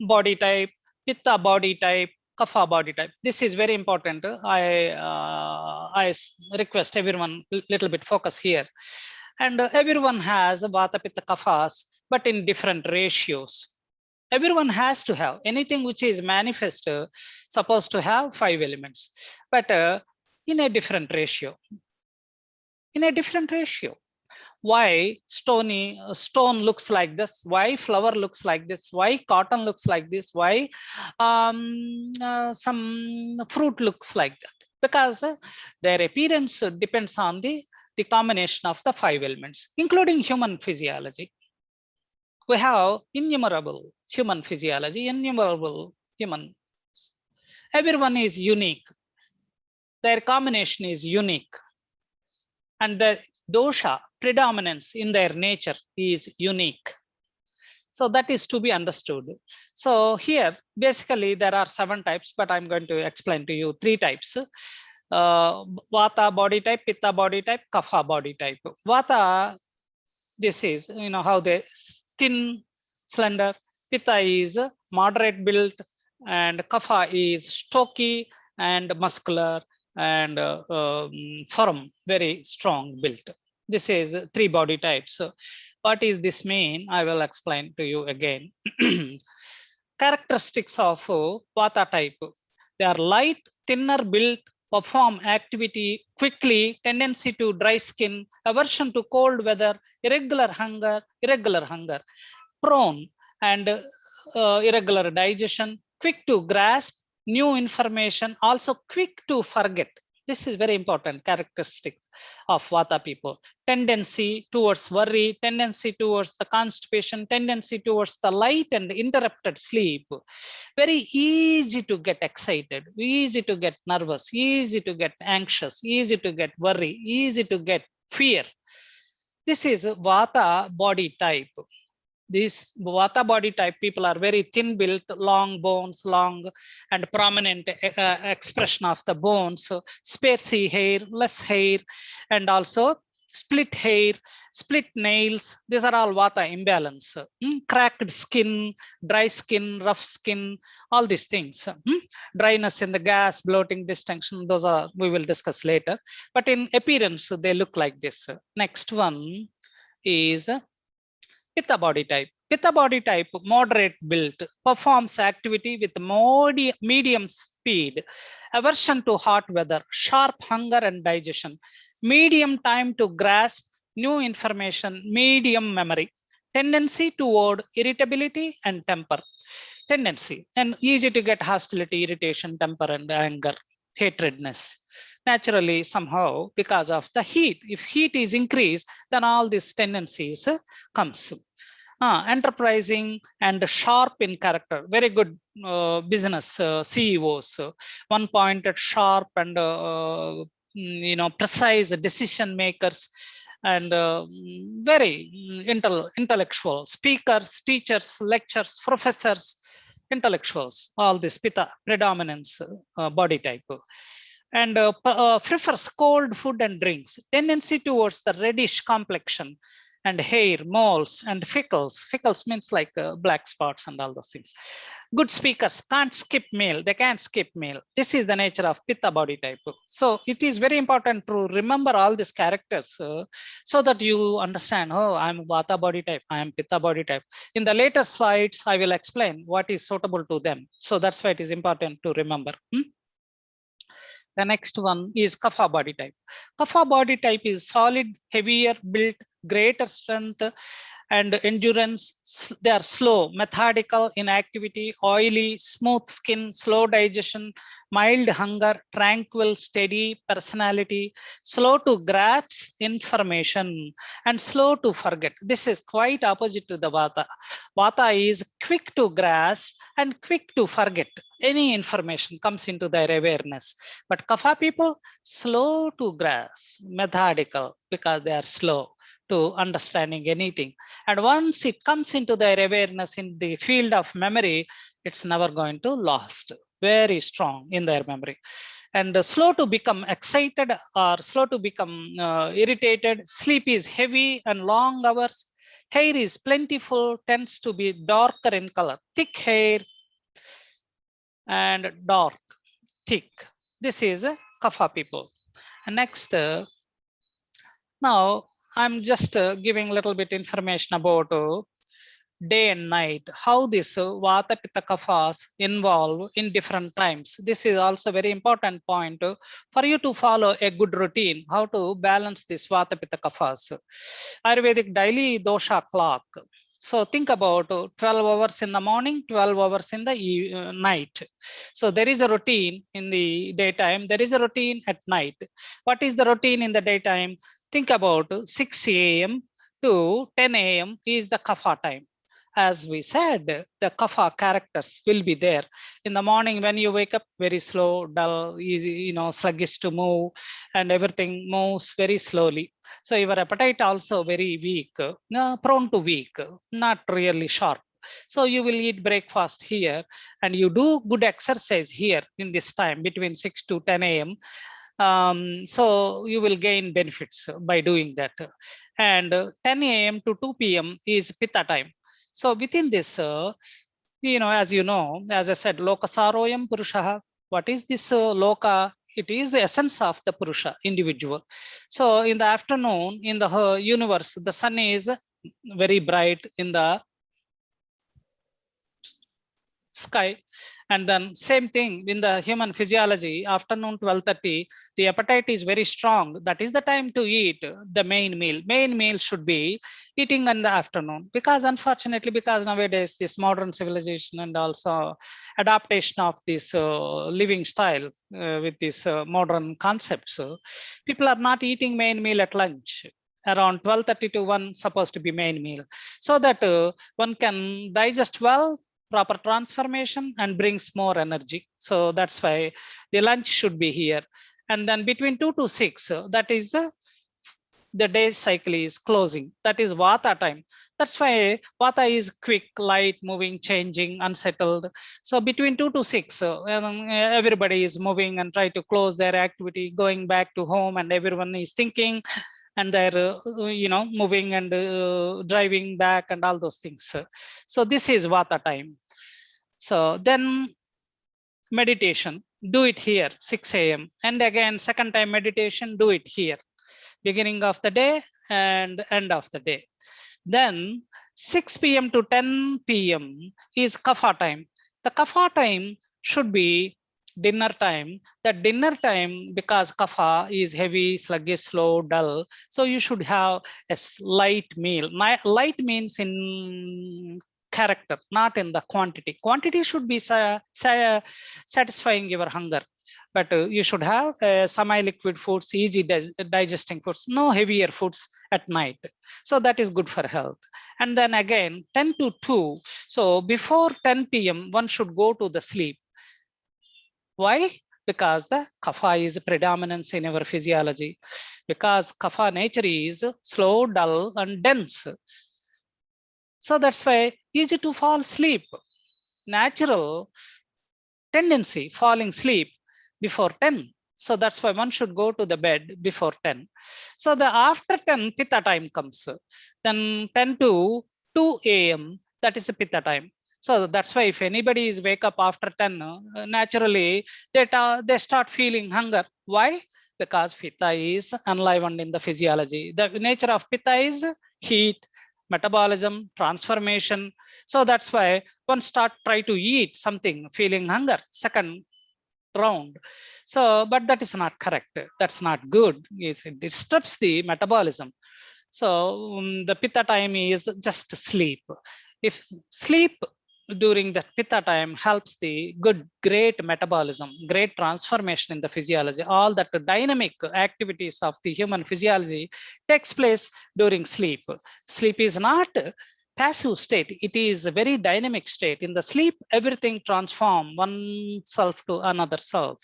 body type, Pitta body type, Kapha body type. This is very important. I request everyone little bit focus here. And everyone has Vata, Pitta, Kaphas, but in different ratios. Everyone has to have anything which is manifest, supposed to have 5 elements, but in a different ratio. In a different ratio. Why stone looks like this? Why flower looks like this? Why cotton looks like this? Why some fruit looks like that? Because their appearance depends on the combination of the 5 elements, including human physiology. We have innumerable human physiology, innumerable human. Everyone is unique. Their combination is unique. And the dosha predominance in their nature is unique. So that is to be understood. So here, basically, there are 7 types, but I'm going to explain to you 3 types. Vata body type, Pitta body type, Kapha body type. Vata, this is, how they thin, slender. Pitta is moderate built, and Kapha is stocky and muscular and firm, very strong built. This is 3 body types. So what is this mean? I will explain to you again. Characteristics of Vata type. They are light, thinner built, perform activity quickly, tendency to dry skin, aversion to cold weather, irregular hunger, prone and irregular digestion, quick to grasp new information, also quick to forget. This is very important characteristics of Vata people. Tendency towards worry, tendency towards the constipation, tendency towards the light and interrupted sleep. Very easy to get excited, easy to get nervous, easy to get anxious, easy to get worry, easy to get fear. This is Vata body type. These Vata body type people are very thin built, long bones, long and prominent expression of the bones, sparse hair, less hair, and also split hair, split nails. These are all Vata imbalance. Cracked skin, dry skin, rough skin, all these things. Dryness in the gas, bloating, distension, those are, we will discuss later. But in appearance, they look like this. Next one is Pitta body type. Pitta body type, moderate built, performs activity with medium speed, aversion to hot weather, sharp hunger and digestion, medium time to grasp new information, medium memory, tendency toward irritability and temper, tendency, and easy to get hostility, irritation, temper, and anger, hatredness. Naturally, somehow, because of the heat, if heat is increased, then all these tendencies comes. Enterprising and sharp in character, very good business CEOs, one-pointed, sharp and precise decision makers, and very intellectual speakers, teachers, lecturers, professors, intellectuals. All this Pitta predominance body type. And prefers cold food and drinks, tendency towards the reddish complexion, and hair, moles, and freckles. Freckles means like black spots and all those things. Good speakers, can't skip meal. They can't skip meal. This is the nature of Pitta body type. So it is very important to remember all these characters so that you understand, oh, I'm Vata body type, I am Pitta body type. In the later slides, I will explain what is suitable to them. So that's why it is important to remember. The next one is Kapha body type. Kapha body type is solid, heavier built, greater strength, and endurance. They are slow, methodical in activity, oily, smooth skin, slow digestion, mild hunger, tranquil, steady personality, slow to grasp information, and slow to forget. This is quite opposite to the Vata. Vata is quick to grasp and quick to forget. Any information comes into their awareness. But Kapha people, slow to grasp, methodical, because they are slow to understanding anything. And once it comes into their awareness in the field of memory, it's never going to lost. Very strong in their memory. And slow to become excited or slow to become irritated. Sleep is heavy and long hours. Hair is plentiful, tends to be darker in color. Thick hair and dark, thick. This is Kapha people. And next, now I'm just giving a little bit information about day and night, how this Vata Pitta Kaphas involve in different times. This is also very important point for you to follow a good routine, how to balance this Vata Pitta Kaphas. Ayurvedic daily dosha clock. So think about 12 hours in the morning, 12 hours in the night. So there is a routine in the daytime, there is a routine at night. What is the routine in the daytime? Think about 6 a.m. to 10 a.m. is the Kapha time. As we said, the Kapha characters will be there. In the morning when you wake up, very slow, dull, easy, sluggish to move, and everything moves very slowly. So your appetite also very weak, prone to weak, not really sharp. So you will eat breakfast here and you do good exercise here in this time between 6 to 10 a.m. So you will gain benefits by doing that. And 10 a.m. to 2 p.m. is Pitta time. So within this, as I said, Lokasaroyam Purushaha. What is this Loka? It is the essence of the Purusha, individual. So in the afternoon, in the universe, the sun is very bright in the sky. And then same thing in the human physiology, afternoon 12:30, the appetite is very strong. That is the time to eat the main meal. Main meal should be eating in the afternoon, because unfortunately, because nowadays this modern civilization and also adaptation of this living style with these modern concepts, people are not eating main meal at lunch. Around 12:30 to 1 supposed to be main meal, so that one can digest well, proper transformation, and brings more energy. So that's why the lunch should be here. And then between 2 to 6, that is the day cycle is closing. That is Vata time. That's why Vata is quick, light, moving, changing, unsettled. So between 2 to 6, everybody is moving and try to close their activity, going back to home, and everyone is thinking, and they're moving and driving back and all those things. So this is Vata time. So then meditation, do it here 6 a.m. and again second time meditation, do it here, beginning of the day and end of the day. Then 6 p.m. to 10 p.m. is Kapha time. The Kapha time should be dinner time. That dinner time, because Kapha is heavy, sluggish, slow, dull, so you should have a light meal. Light means in character, not in the quantity. Quantity should be satisfying your hunger, but you should have semi-liquid foods, easy digesting foods, no heavier foods at night. So that is good for health. And then again 10 to 2. So before 10 p.m. one should go to the sleep. Why? Because the Kapha is predominance in our physiology. Because Kapha nature is slow, dull, and dense. So that's why easy to fall asleep. Natural tendency, falling asleep before 10. So that's why one should go to the bed before 10. So the after 10 Pitta time comes. Then 10 to 2 a.m. that is the Pitta time. So that's why if anybody is wake up after 10, naturally they start feeling hunger. Why? Because Pitta is enlivened in the physiology. The nature of Pitta is heat, metabolism, transformation. So that's why one try to eat something, feeling hunger, second round. So, but that is not correct. That's not good. It disturbs the metabolism. So the Pitta time is just sleep. If sleep during the Pitta time helps the great metabolism, great transformation in the physiology, all that dynamic activities of the human physiology takes place during sleep. Sleep is not passive state, it is a very dynamic state. In the sleep, everything transforms one self to another self,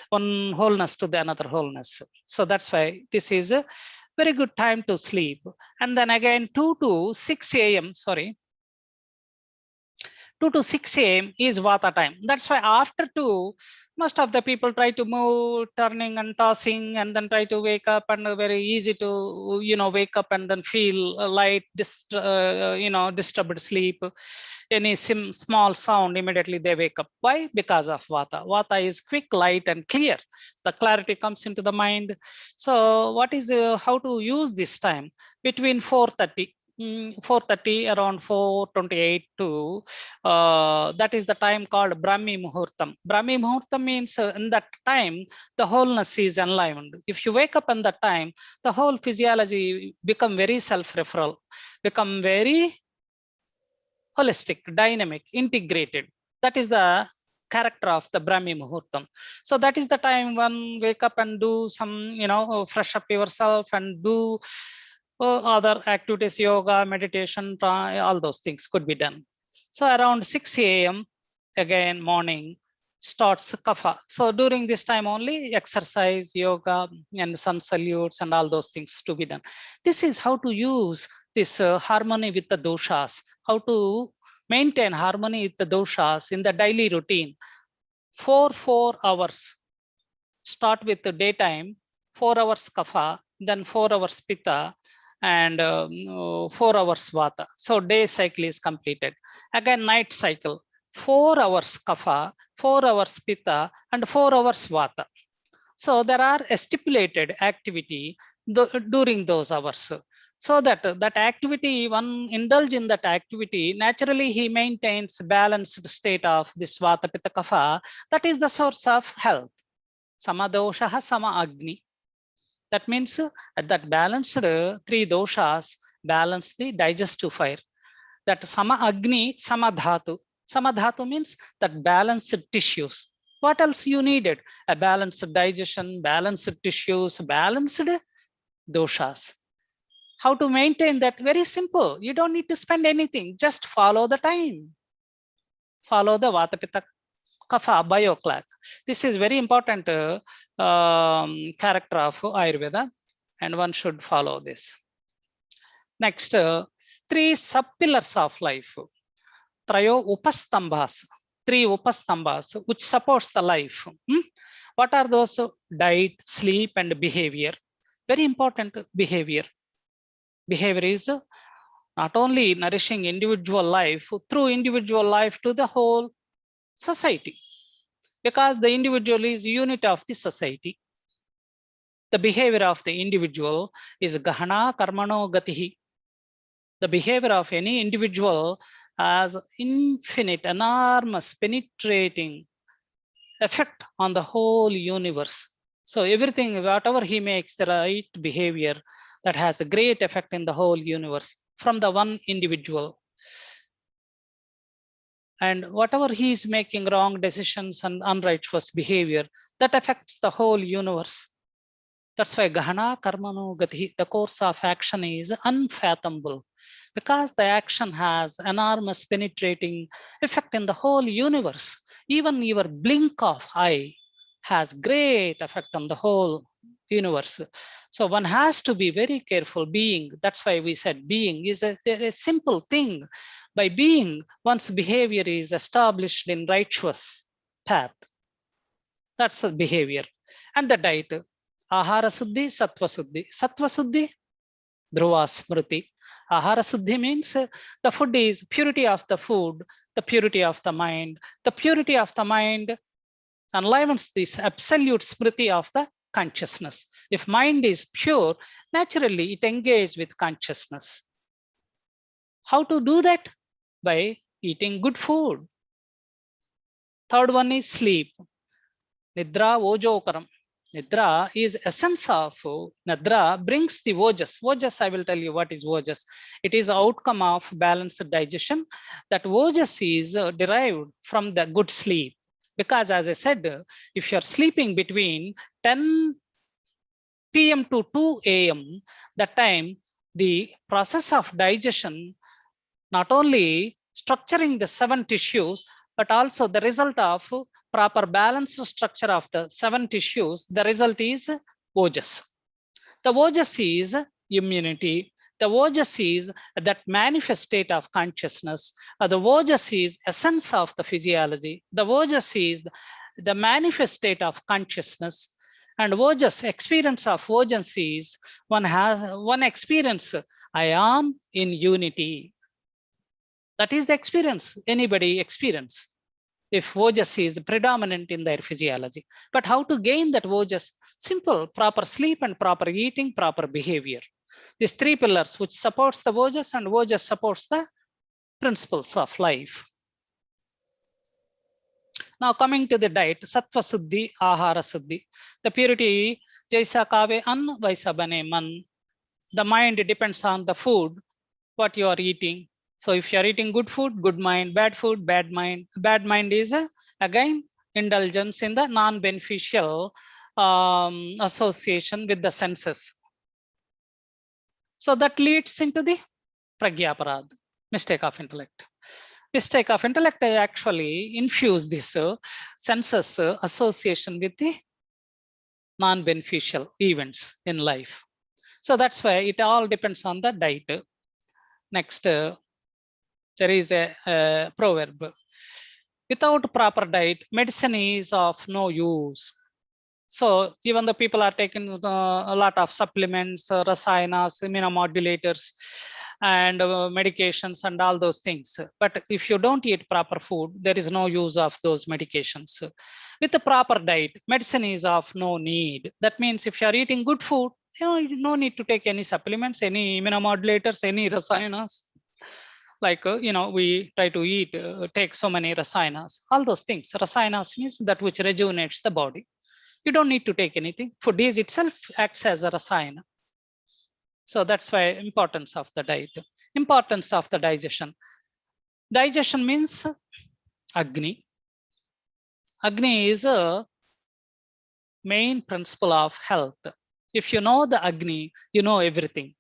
one wholeness to the another wholeness. So that's why this is a very good time to sleep. And then again 2 to 6 a.m. 2 to 6 a.m. is Vata time. That's why after 2, most of the people try to move, turning and tossing, and then try to wake up, and very easy to, wake up and then feel light, disturbed sleep. Any small sound, immediately they wake up. Why? Because of Vata. Vata is quick, light, and clear. The clarity comes into the mind. So what is, how to use this time? Between 4:30 around 4:28 to that is the time called Brahmi Muhurtam. Brahmi Muhurtam means in that time the wholeness is enlivened. If you wake up in that time, the whole physiology become very self-referral, become very holistic, dynamic, integrated. That is the character of the Brahmi Muhurtam. So that is the time when wake up and do some, fresh up yourself and do other activities, yoga, meditation, all those things could be done. So around 6 a.m. again morning starts kapha. So during this time only exercise, yoga, and sun salutes and all those things to be done. This is how to use this harmony with the doshas, how to maintain harmony with the doshas in the daily routine. 4 hours. Start with the daytime, 4 hours kapha, then 4 hours pitta, and 4 hours vata. So day cycle is completed. Again night cycle, 4 hours kapha, 4 hours pitta, and 4 hours vata. So there are a stipulated activity during those hours. So that activity, one indulge in that activity, naturally he maintains balanced state of this vata pitta kapha. That is the source of health. Sama dosha, sama agni. That means that balanced 3 doshas balance the digestive fire. That sama agni, sama dhatu. Sama dhatu means that balanced tissues. What else you needed? A balanced digestion, balanced tissues, balanced doshas. How to maintain that? Very simple. You don't need to spend anything. Just follow the time. Follow the vata pitta kapha bio clock. This is very important character of Ayurveda, and one should follow this. Next, 3 sub-pillars of life. Trayo upastambhas. 3 upastambhas which supports the life. What are those? Diet, sleep, and behavior. Very important behavior. Behavior is not only nourishing individual life, through individual life to the whole society, because the individual is unit of the society. The behavior of the individual is gahana karmano gatihi. The behavior of any individual has infinite, enormous, penetrating effect on the whole universe. So everything, whatever he makes the right behavior, that has a great effect in the whole universe from the one individual. And whatever he is making wrong decisions and unrighteous behavior, that affects the whole universe. That's why Gahana Karmano Gati, the course of action is unfathomable, because the action has enormous penetrating effect in the whole universe. Even your blink of eye has great effect on the whole universe. So one has to be very careful. Being, that's why we said being is a simple thing. By being, one's behavior is established in righteous path. That's the behavior. And the diet. Ahara Suddhi, Sattva Suddhi. Sattva Suddhi, Dhruva Smriti. Ahara Suddhi means the food is purity of the food, the purity of the mind. The purity of the mind enlivens this absolute smriti of the consciousness. If mind is pure, naturally it engages with consciousness. How to do that? By eating good food. Third one is sleep. Nidra Ojokaram. Nidra is essence of Nidra brings the Ojas. Ojas, I will tell you what is Ojas. It is outcome of balanced digestion. That Ojas is derived from the good sleep. Because as I said, if you're sleeping between 10 p.m. to 2 a.m., that time the process of digestion, not only structuring the 7 tissues, but also the result of proper balanced structure of the 7 tissues, the result is Ojas. The Ojas is immunity. The Ojas is that manifest state of consciousness. The Ojas is essence of the physiology. The Ojas is the manifest state of consciousness. And Ojas, experience of Ojas is one experience, I am in unity. That is the experience anybody experience if Ojas is predominant in their physiology. But how to gain that Ojas? Simple, proper sleep and proper eating, proper behavior. These 3 pillars which supports the Ojas, and Ojas supports the principles of life. Now coming to the diet, Sattva Suddhi, Ahara Suddhi. The purity, Jaisa Kave An, Vaisa Bane Man. The mind depends on the food, what you are eating. So if you are eating good food, good mind, bad food, bad mind. Bad mind is again indulgence in the non-beneficial association with the senses. So that leads into the pragyaparad, mistake of intellect. Mistake of intellect actually infuse this senses association with the non-beneficial events in life. So that's why it all depends on the diet. Next, there is a proverb. Without proper diet, medicine is of no use. So even the people are taking a lot of supplements, rasayanas, immunomodulators, and medications and all those things. But if you don't eat proper food, there is no use of those medications. With the proper diet, medicine is of no need. That means if you are eating good food, you no need to take any supplements, any immunomodulators, any rasayanas. Like, we try to eat, take so many rasayanas, all those things. Rasayanas means that which rejuvenates the body. You don't need to take anything. Food is itself acts as a rasayana. So that's why importance of the diet. Importance of the digestion. Digestion means Agni. Agni is a main principle of health. If you know the Agni, you know everything.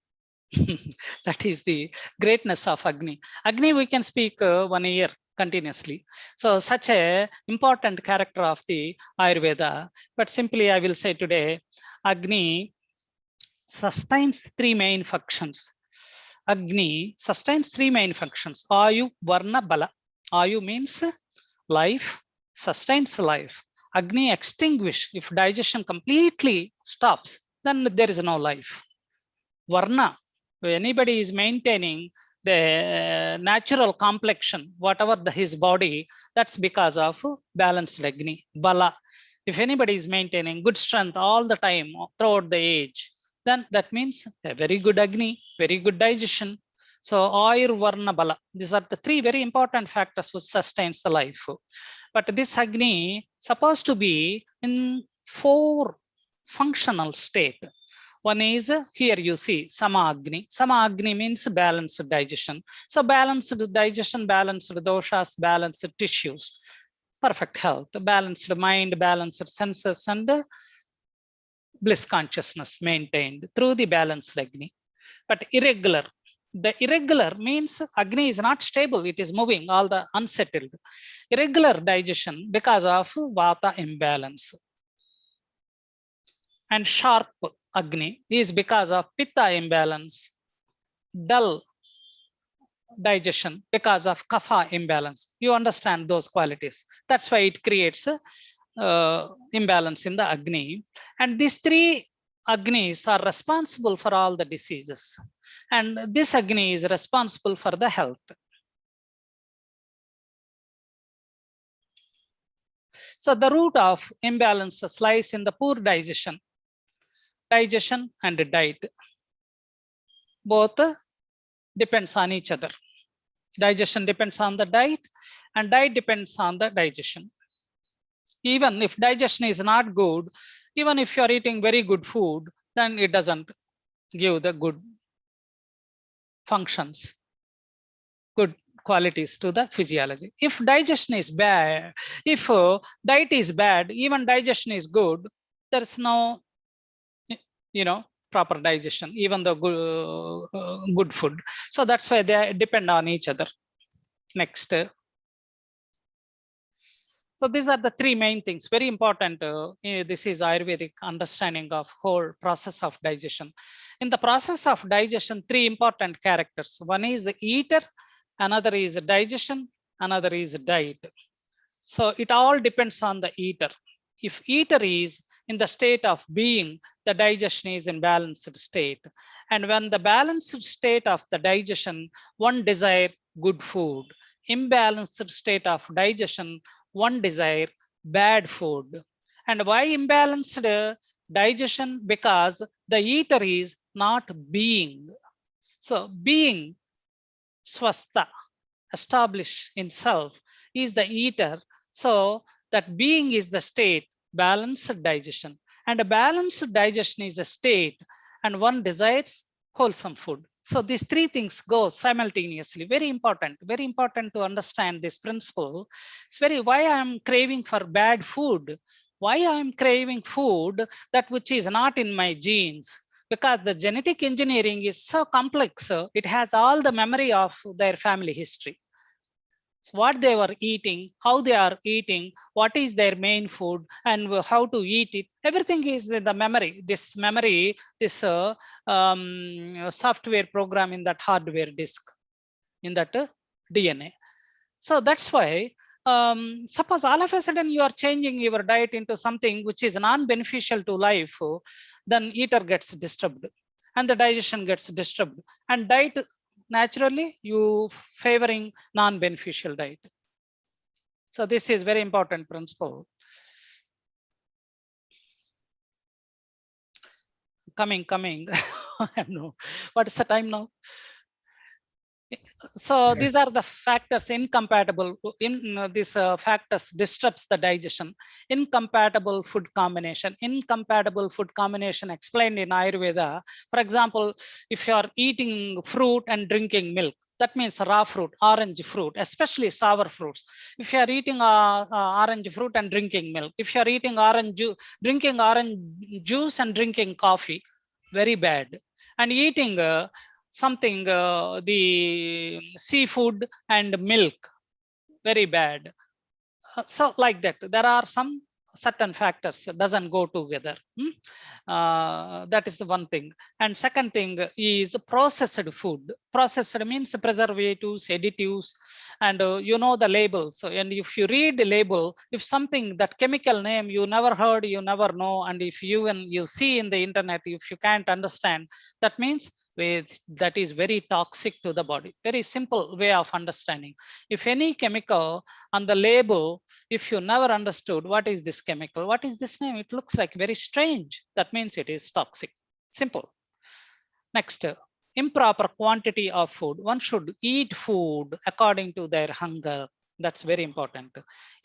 That is the greatness of Agni. Agni, we can speak 1 year continuously. So such a important character of the Ayurveda. But simply I will say today, Agni sustains 3 main functions. Agni sustains 3 main functions. Ayu, Varna, Bala. Ayu means life, sustains life. Agni extinguish. If digestion completely stops, then there is no life. Varna, anybody is maintaining the natural complexion, whatever his body, that's because of balanced Agni. Bala, if anybody is maintaining good strength all the time throughout the age, then that means a very good Agni, very good digestion. So Ayur, Varna, Bala, these are the 3 very important factors which sustains the life. But this Agni supposed to be in 4 functional state. One is here you see Sama Agni. Sama Agni means balanced digestion. So balanced digestion, balanced doshas, balanced tissues, perfect health, balanced mind, balanced senses, and bliss consciousness maintained through the balanced Agni. But irregular. The irregular means Agni is not stable. It is moving, all the unsettled. Irregular digestion because of Vata imbalance. And sharp Agni is because of Pitta imbalance. Dull digestion because of Kapha imbalance. You understand those qualities. That's why it creates imbalance in the Agni. And these 3 Agnis are responsible for all the diseases. And this Agni is responsible for the health. So the root of imbalances lies in the poor digestion. Digestion and diet. Both depends on each other. Digestion depends on the diet, and diet depends on the digestion. Even if digestion is not good, Even if you are eating very good food, then it doesn't give the good functions, good qualities to the physiology. If digestion is bad, if diet is bad, even digestion is good, there's no, proper digestion, even the good food. So that's why they depend on each other. Next. So these are the three main things, very important. This is Ayurvedic understanding of whole process of digestion. In the process of digestion, three important characters. One is the eater, another is digestion, another is diet. So it all depends on the eater. If eater is in the state of being, the digestion is in balanced state. And when the balanced state of the digestion, one desire good food. Imbalanced state of digestion, one desire bad food. And why imbalanced digestion? Because the eater is not being. So being, swastha, established in self, is the eater. So that being is the state, balanced digestion. And a balanced digestion is a state, and one desires wholesome food. So these three things go simultaneously. Very important to understand this principle. It's very why I'm craving for bad food. Why I'm craving food that which is not in my genes. Because the genetic engineering is so complex. It has all the memory of their family history. So what they were eating, how they are eating, what is their main food, and how to eat it. Everything is in the memory. This memory, this software program in that hardware disk, in that DNA. So that's why, suppose all of a sudden you are changing your diet into something which is non-beneficial to life, then eater gets disturbed and the digestion gets disturbed, and diet, naturally you favoring non-beneficial diet. So this is very important principle. Coming. I know. What is the time now? So these are the factors incompatible. These factors disrupts the digestion. Incompatible food combination. Incompatible food combination explained in Ayurveda. For example, if you are eating fruit and drinking milk, that means raw fruit, orange fruit, especially sour fruits. If you are eating orange fruit and drinking milk, if you are eating drinking orange juice and drinking coffee, very bad. And eating something, the seafood and milk, very bad. So like that, there are some certain factors doesn't go together. That is the one thing. And second thing is processed food. Processed means preservatives, additives, and you know the labels. And if you read the label, if something, that chemical name you never heard, you never know, and if you see in the internet, if you can't understand, that means that is very toxic to the body. Very simple way of understanding. If any chemical on the label, if you never understood what is this chemical, what is this name, it looks like very strange, that means it is toxic. Simple. Next, improper quantity of food. One should eat food according to their hunger. That's very important.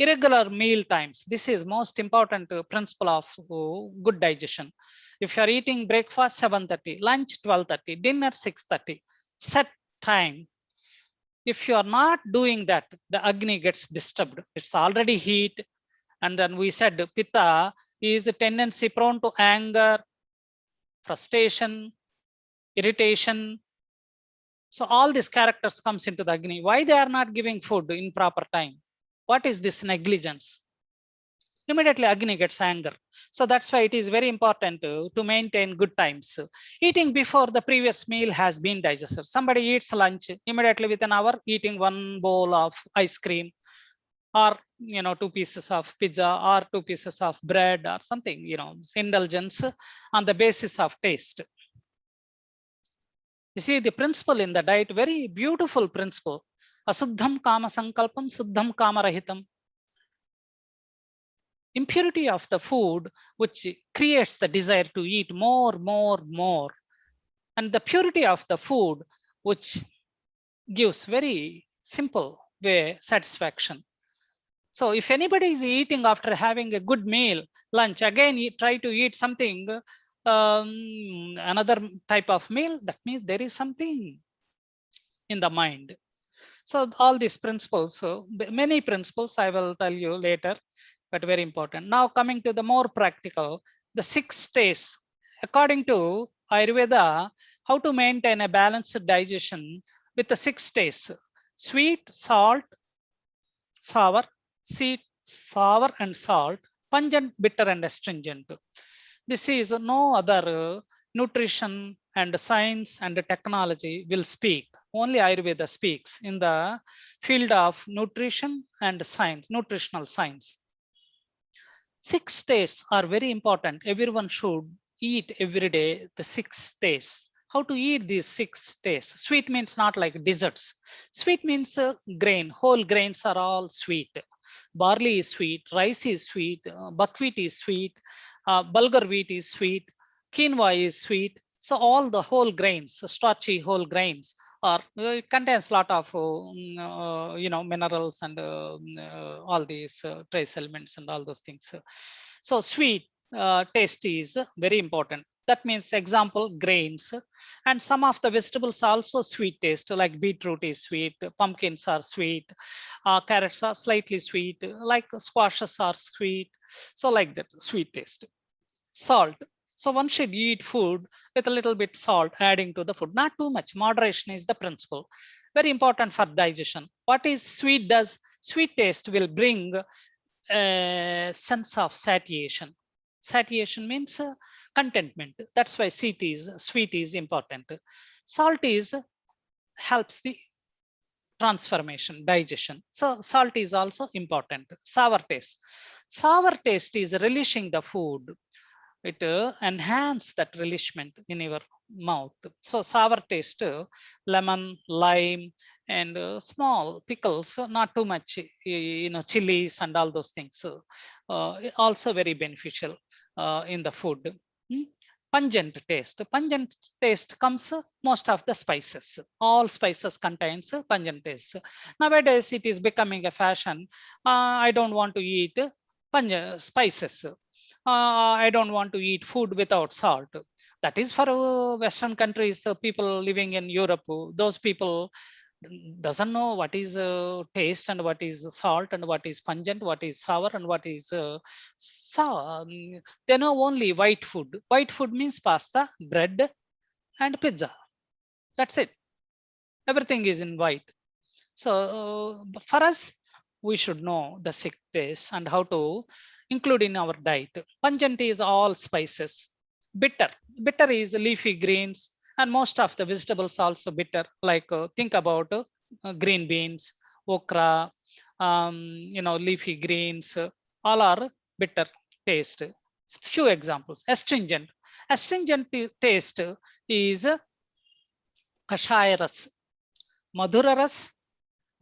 Irregular meal times. This is most important principle of good digestion. If you are eating breakfast 7:30, lunch 12:30, dinner 6:30, set time. If you are not doing that, the Agni gets disturbed. It's already heat. And then we said Pitta is a tendency prone to anger, frustration, irritation. So all these characters comes into the Agni. Why they are not giving food in proper time? What is this negligence? Immediately Agni gets anger. So that's why it is very important to maintain good times. Eating before the previous meal has been digested. Somebody eats lunch, immediately within an hour eating one bowl of ice cream, or 2 pieces of pizza, or 2 pieces of bread, or something, indulgence on the basis of taste. You see the principle in the diet, very beautiful principle. Asuddham kama sankalpam, suddham kama rahitam. Impurity of the food, which creates the desire to eat more. And the purity of the food, which gives very simple way satisfaction. So if anybody is eating after having a good meal, lunch, again try to eat something, another type of meal, that means there is something in the mind. So all these principles, so many principles I will tell you later, but very important. Now coming to the more practical, the 6 states. According to Ayurveda, how to maintain a balanced digestion with the 6 states: sweet, salt, sour, sweet, sour and salt, pungent, bitter and astringent. This is no other nutrition and science and technology will speak. Only Ayurveda speaks in the field of nutrition and science, nutritional science. 6 states are very important. Everyone should eat every day the 6 states. How to eat these 6 states? Sweet means not like desserts. Sweet means grain. Whole grains are all sweet. Barley is sweet, rice is sweet, buckwheat is sweet, bulgur wheat is sweet, quinoa is sweet. So all the whole grains, starchy whole grains, are it contains a lot of minerals and all these trace elements and all those things. So sweet taste is very important. That means example grains, and some of the vegetables also sweet taste, like beetroot is sweet, pumpkins are sweet, carrots are slightly sweet, like squashes are sweet. So like that, sweet taste. Salt. So one should eat food with a little bit salt adding to the food, not too much. Moderation is the principle. Very important for digestion. What is sweet does? Sweet taste will bring a sense of satiation. Satiation means contentment. That's why sweet is important. Salt is helps the transformation, digestion. So salt is also important. Sour taste. Sour taste is relishing the food. It enhance that relishment in your mouth. So sour taste, lemon, lime, and small pickles, not too much, chilies and all those things, also very beneficial in the food. Pungent taste. Pungent taste comes most of the spices. All spices contains pungent taste. Nowadays, it is becoming a fashion. I don't want to eat spices. I don't want to eat food without salt. That is for Western countries, people living in Europe. Those people doesn't know what is taste and what is salt and what is pungent, what is sour and what is sour. They know only white food. White food means pasta, bread, and pizza. That's it. Everything is in white. So for us, we should know the 6 tastes and how to include in our diet. Pungent is all spices. Bitter is leafy greens, and most of the vegetables also bitter. Like think about green beans, okra, leafy greens, all are bitter taste. Few examples. Astringent. Astringent taste is kashayaras, madhuraras,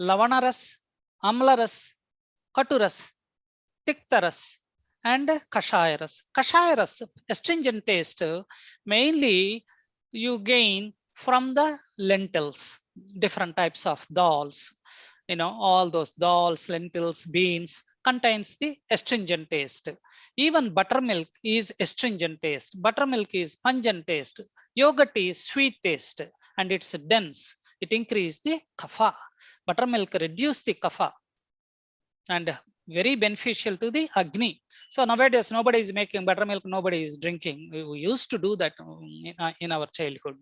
lavanaras, amlaras, katuras, tiktaras, and kashayaras. Kashayaras, astringent taste, mainly you gain from the lentils, different types of dals. All those dals, lentils, beans contains the astringent taste. Even buttermilk is astringent taste. Buttermilk is pungent taste. Yogurt is sweet taste, and it's dense. It increases the kapha. Buttermilk reduce the kapha and very beneficial to the Agni. So nowadays, nobody is making buttermilk, nobody is drinking. We used to do that in our childhood.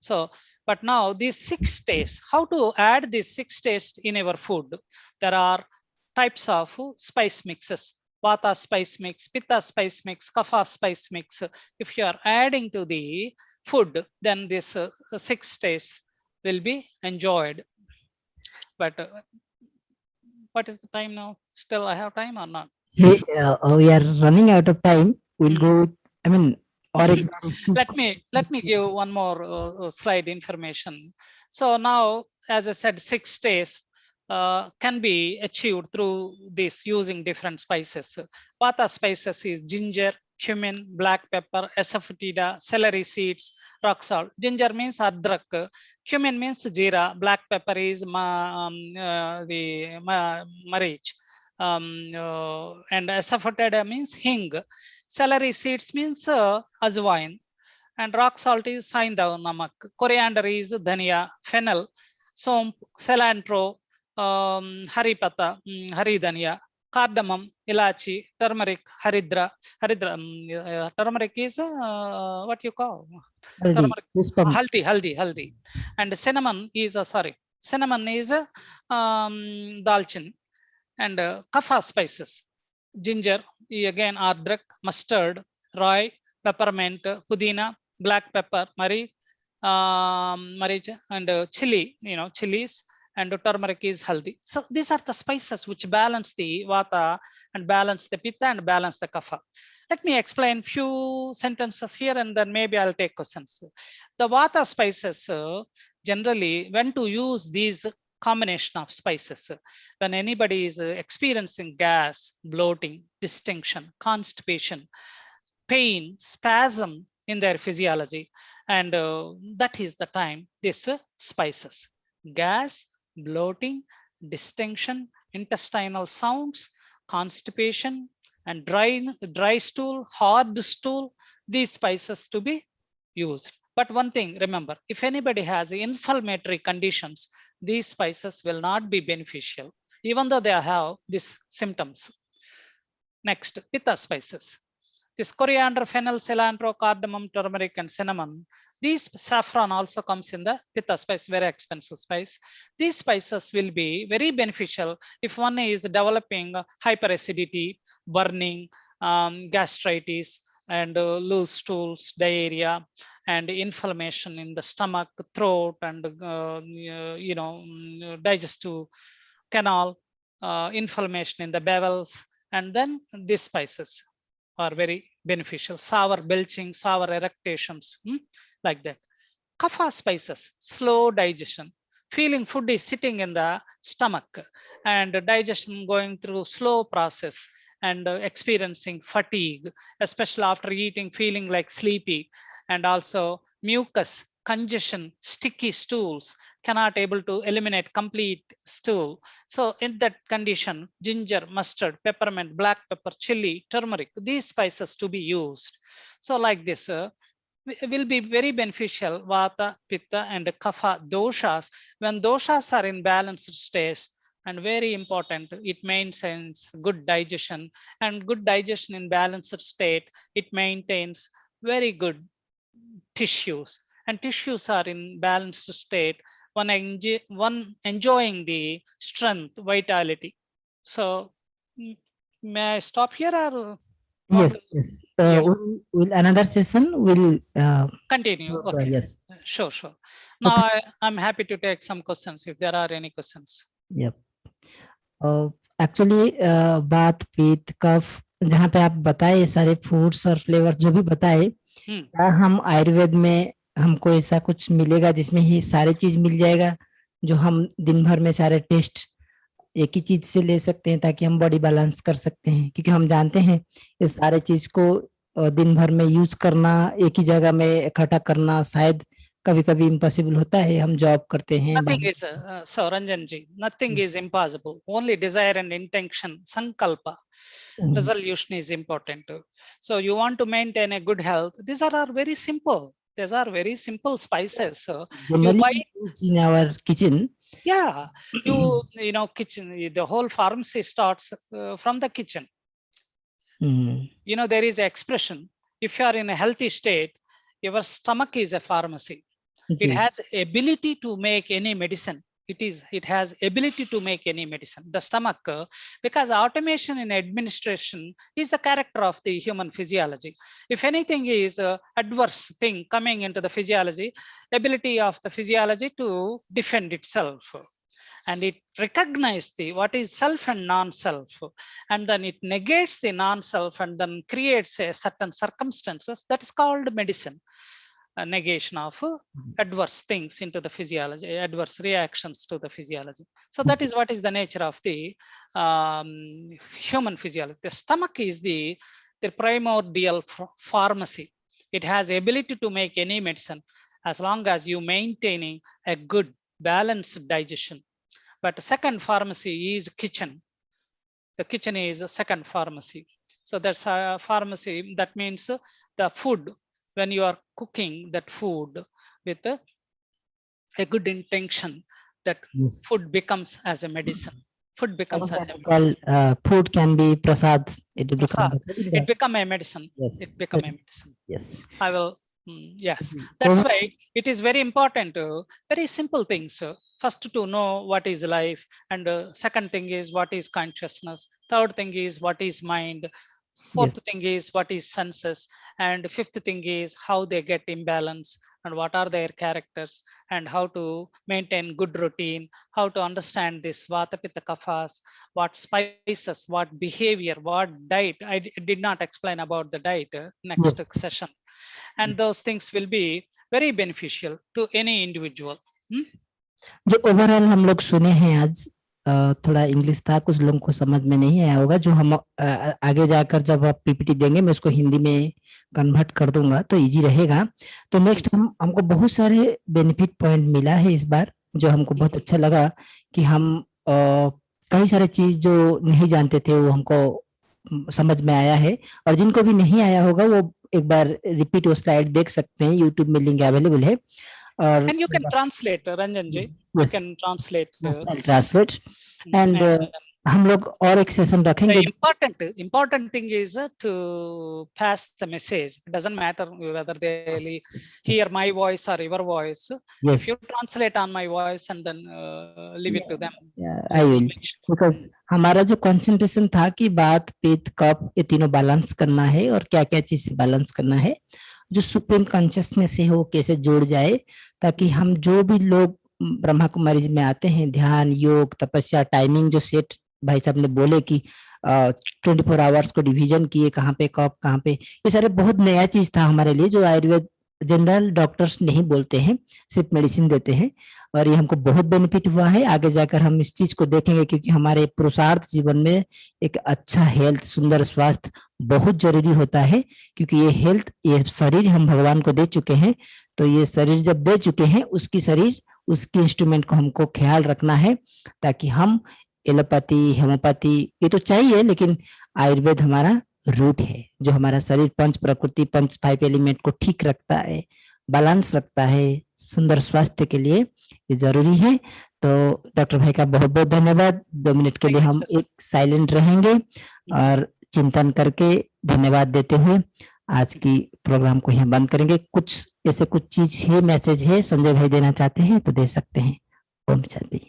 So, but now these 6 tastes, how to add these 6 tastes in our food? There are types of spice mixes. Vata spice mix, Pitta spice mix, Kapha spice mix. If you are adding to the food, then this 6 tastes will be enjoyed. But what is the time now? Still I have time or not? See, we are running out of time. We'll go. I mean, or let me give one more slide information. So now, as I said, 6 days can be achieved through this using different spices. Vata spices is ginger, cumin, black pepper, asafoetida, celery seeds, rock salt. Ginger means adrak, cumin means jeera, black pepper is the marich, and asafoetida means hing. Celery seeds means ajwain. And rock salt is saindav namak. Coriander is dhania, fennel, somp, cilantro, haripata, hari dhania, cardamom, ilachi, turmeric, haridra. Turmeric is what you call? Haldi, Turmeric, puspam. haldi. And cinnamon is cinnamon is dalchin. And kapha spices, ginger, again ardrak, mustard, rye, peppermint, pudina, black pepper, marich, and chili, chilies, and turmeric is haldi. So these are the spices which balance the vata and balance the pitta and balance the kapha. Let me explain few sentences here and then maybe I'll take questions. The vata spices, generally when to use these combination of spices, when anybody is experiencing gas, bloating, distension, constipation, pain, spasm in their physiology, and that is the time this spices, gas, bloating, distension, intestinal sounds, constipation, and dry stool, hard stool, these spices to be used. But one thing, remember, if anybody has inflammatory conditions, these spices will not be beneficial, even though they have these symptoms. Next, pitta spices. This coriander, fennel, cilantro, cardamom, turmeric, and cinnamon. These saffron also comes in the pitta spice, very expensive spice. These spices will be very beneficial if one is developing hyperacidity, burning, gastritis, and loose stools, diarrhea, and inflammation in the stomach, throat, and digestive canal, inflammation in the bowels, and then these spices are very beneficial. Sour belching, sour eructations, like that. Kapha spices, slow digestion. Feeling food is sitting in the stomach and digestion going through slow process and experiencing fatigue, especially after eating, feeling like sleepy, and also mucus, congestion, sticky stools, cannot able to eliminate complete stool. So in that condition, ginger, mustard, peppermint, black pepper, chili, turmeric, these spices to be used. So like this, will be very beneficial, vata, pitta, and kapha doshas. When doshas are in balanced states, and very important, it maintains good digestion, and good digestion in balanced state, it maintains very good tissues, and tissues are in balanced state, one enjoying the strength, vitality. So may I stop here or Yes, yes. Yeah. Will another session will Continue? Okay. yes. Sure. Now I'm happy to take some questions if there are any questions. Yep. Actually बात पित्त कफ जहाँ पे आप बताए सारे foods और flavour जो भी बताए, क्या हम आयुर्वेद में हमको ऐसा कुछ मिलेगा जिसमें ही सारे चीज मिल जाएगा, जो हम दिन भर में सारे टेस्ट एक ही चीज से ले सकते हैं ताकि हम बॉडी बैलेंस कर सकते हैं? क्योंकि हम जानते हैं इस सारे चीज को दिन भर में यूज करना, एक ही जगह में इकट्ठा करना शायद कभी कभी इम्पॉसिबल होता है, हम जॉब करते हैं. Nothing is so Ranjan ji, nothing is impossible, only desire and intention, sankalpa, resolution is important. So you want to maintain a good health, these are very simple. These are very simple spices. You buy in our kitchen. Yeah, kitchen, the whole pharmacy starts from the kitchen. There is an expression, if you are in a healthy state, your stomach is a pharmacy. It has ability to make any medicine. It has ability to make any medicine. The stomach, because automation in administration is the character of the human physiology. If anything is adverse thing coming into the physiology, ability of the physiology to defend itself. And it recognizes what is self and non-self, and then it negates the non-self and then creates a certain circumstances that is called medicine. A negation of adverse things into the physiology, adverse reactions to the physiology. So that is what is the nature of the human physiology. The stomach is the primordial pharmacy. It has ability to make any medicine as long as you maintaining a good balanced digestion. But second pharmacy is kitchen. the kitchen is a second pharmacy. So that's a pharmacy. That means the food, when you are cooking that food with a good intention, that Yes. food becomes as a medicine. Food becomes What as a we call medicine. food can be prasad. It will become Prasad. It become a medicine. Yes. It become a medicine. Yes. I will. Yes, that's why it is very important. Very simple things. First, to know what is life, and second thing is what is consciousness. Third thing is what is mind. Fourth Yes. thing is what is senses, and fifth thing is how they get imbalance and what are their characters, and how to maintain good routine, how to understand this Vata Pitta Kaphas, what spices, what behavior, what diet. I did not explain about the diet next Yes. session. And those things will be very beneficial to any individual. जो overall हम लोग सुने हैं आज, थोड़ा English था, कुछ लोगों को समझ में नहीं आया होगा। जो हम आगे जाकर जब आप पीपीटी देंगे, मैं उसको हिंदी में कन्वर्ट कर दूंगा तो इजी रहेगा। तो नेक्स्ट हमको बहुत सारे बेनिफिट पॉइंट मिला है इस बार, जो हमको बहुत अच्छा लगा कि हम कई सारे चीज जो नहीं जानते थे वो हमको समझ में आया है। और जिनको भी नहीं आया होगा वो एक बार रिपीट वो स्लाइड देख सकते हैं, यूट्यूब में लिंक अवेलेबल है। और And you can translate, Ranjan ji. You Yes. can translate. I'll translate. And हम लोग और एक सेशन The रखेंगे। important thing is to pass the message. It doesn't matter whether they hear my voice or your voice. Yes. If you translate on my voice and then leave it to them. Yeah, I will. Because हमारा जो concentration था कि बात, पित्त, कफ, ये तीनों balance करना है और क्या क्या चीज बैलेंस करना है, जो सुप्रीम कॉन्शियसनेस है वो कैसे जुड़ जाए, ताकि हम जो भी लोग ब्रह्मा कुमारी में आते हैं, ध्यान, योग, तपस्या, टाइमिंग जो सेट भाई साहब ने बोले कि 24 आवर्स को डिवीजन किए, कहाँ पे कब, कहाँ पे, ये सारे बहुत नया चीज था हमारे लिए, जो आयुर्वेद जनरल डॉक्टर्स नहीं बोलते हैं, सिर्फ मेडिसिन देते हैं। और ये हमको बहुत बेनिफिट हुआ है। आगे जाकर हम इस चीज को देखेंगे, क्योंकि हमारे पुरुषार्थ जीवन में एक अच्छा हेल्थ, सुंदर स्वास्थ्य बहुत जरूरी होता है। क्योंकि ये हेल्थ, ये शरीर हम भगवान को दे चुके हैं, तो ये शरीर जब दे चुके हैं, उसकी शरीर, उसकी इंस्ट्रूमेंट को हमको ख्याल रखना है, ताकि हम एलोपैथी, होम्योपैथी ये तो चाहिए, लेकिन आयुर्वेद हमारा रूट है, जो हमारा शरीर पंच प्रकृति, पंच 5 एलिमेंट को ठीक रखता है, बैलेंस रखता है, सुंदर स्वास्थ्य के लिए ये जरूरी है। तो डॉक्टर भाई का बहुत बहुत धन्यवाद। 2 मिनट के लिए हम एक साइलेंट रहेंगे और चिंतन करके धन्यवाद देते हुए आज की प्रोग्राम को यहाँ बंद करेंगे। कुछ ऐसे कुछ चीज है, मैसेज है, संजय भाई देना चाहते हैं तो दे सकते हैं। Om Shanti.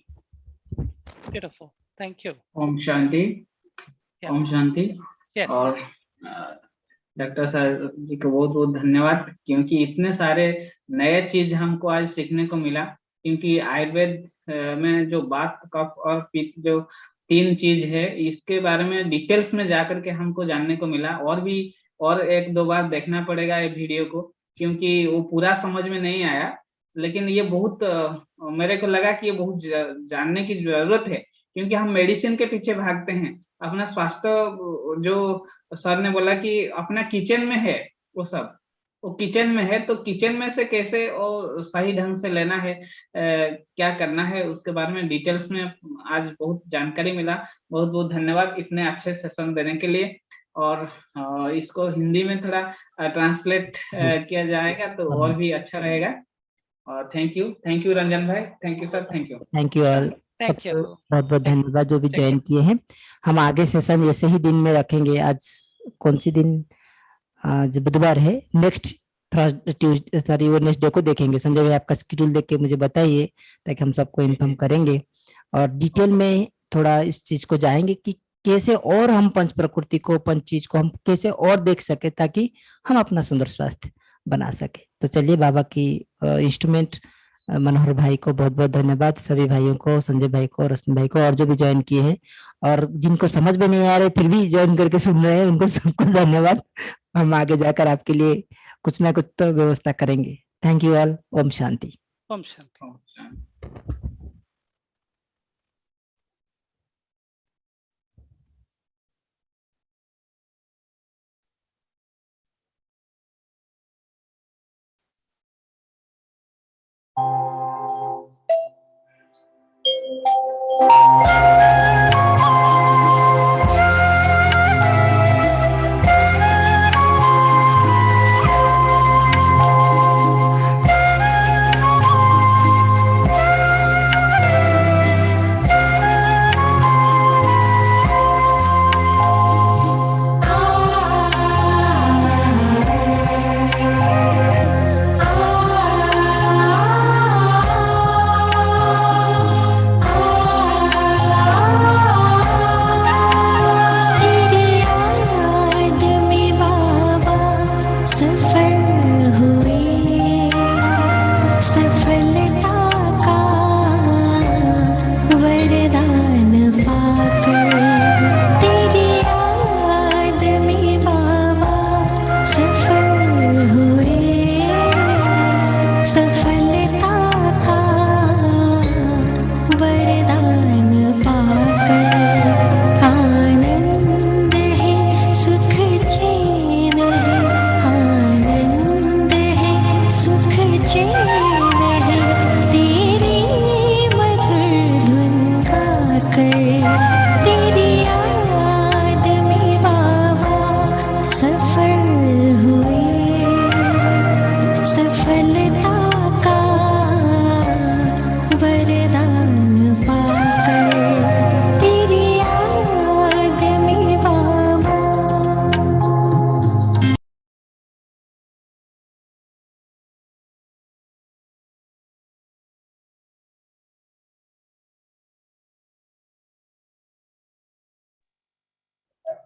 Beautiful. Thank you. Om Shanti. Yeah. Om Shanti. Yes. और डॉक्टर सर जी को बहुत बहुत धन्यवाद, क्योंकि इतने सारे नए चीज हमको आज सीखने को मिला। क्योंकि आयुर्वेद में जो बात, कफ और पित्त जो 3 चीज है, इसके बारे में डिटेल्स में जाकर के हमको जानने को मिला। और भी और 1-2 बार देखना पड़ेगा ये वीडियो को, क्योंकि वो पूरा समझ में नहीं आया। लेकिन ये बहुत मेरे को लगा कि ये बहुत जानने की जरूरत है, क्योंकि हम मेडिसिन के पीछे भागते हैं। अपना स्वास्थ्य, जो सर ने बोला कि अपना किचन में है, वो सब वो किचन में है, तो किचन में से कैसे और सही ढंग से लेना है, क्या करना है, उसके बारे में डिटेल्स में आज बहुत जानकारी मिला। बहुत बहुत धन्यवाद इतने अच्छे सेशन देने के लिए। और इसको हिंदी में थोड़ा ट्रांसलेट किया जाएगा तो और भी अच्छा रहेगा। और थैंक यू रंजन भाई, thank you sir, thank you all. Thank you. बहुत बहुत धन्यवाद जो भी ज्वाइन किए हैं। हम आगे सेशन ऐसे ही दिन में रखेंगे। आज कौन सी दिन, आज बुधवार है, नेक्स्ट ट्यूसडे वेडनेसडे को देखेंगे। संजय भाई आपका शेड्यूल देख के मुझे बताइए, ताकि हम सबको इन्फॉर्म करेंगे और डिटेल में थोड़ा इस चीज को जाएंगे कि कैसे और हम पंच प्रकृति को, पंच चीज को हम कैसे और देख सके, ताकि हम अपना सुंदर स्वास्थ्य बना सके। तो चलिए, बाबा की इंस्ट्रूमेंट मनोहर भाई को बहुत बहुत धन्यवाद, सभी भाइयों को, संजय भाई को, रश्मि भाई को, और जो भी ज्वाइन किए हैं और जिनको समझ में नहीं आ रहे फिर भी ज्वाइन करके सुन रहे हैं, उनको सबको धन्यवाद। हम आगे जाकर आपके लिए कुछ ना कुछ तो व्यवस्था करेंगे। Thank you all. Om Shanti. Om Shanti.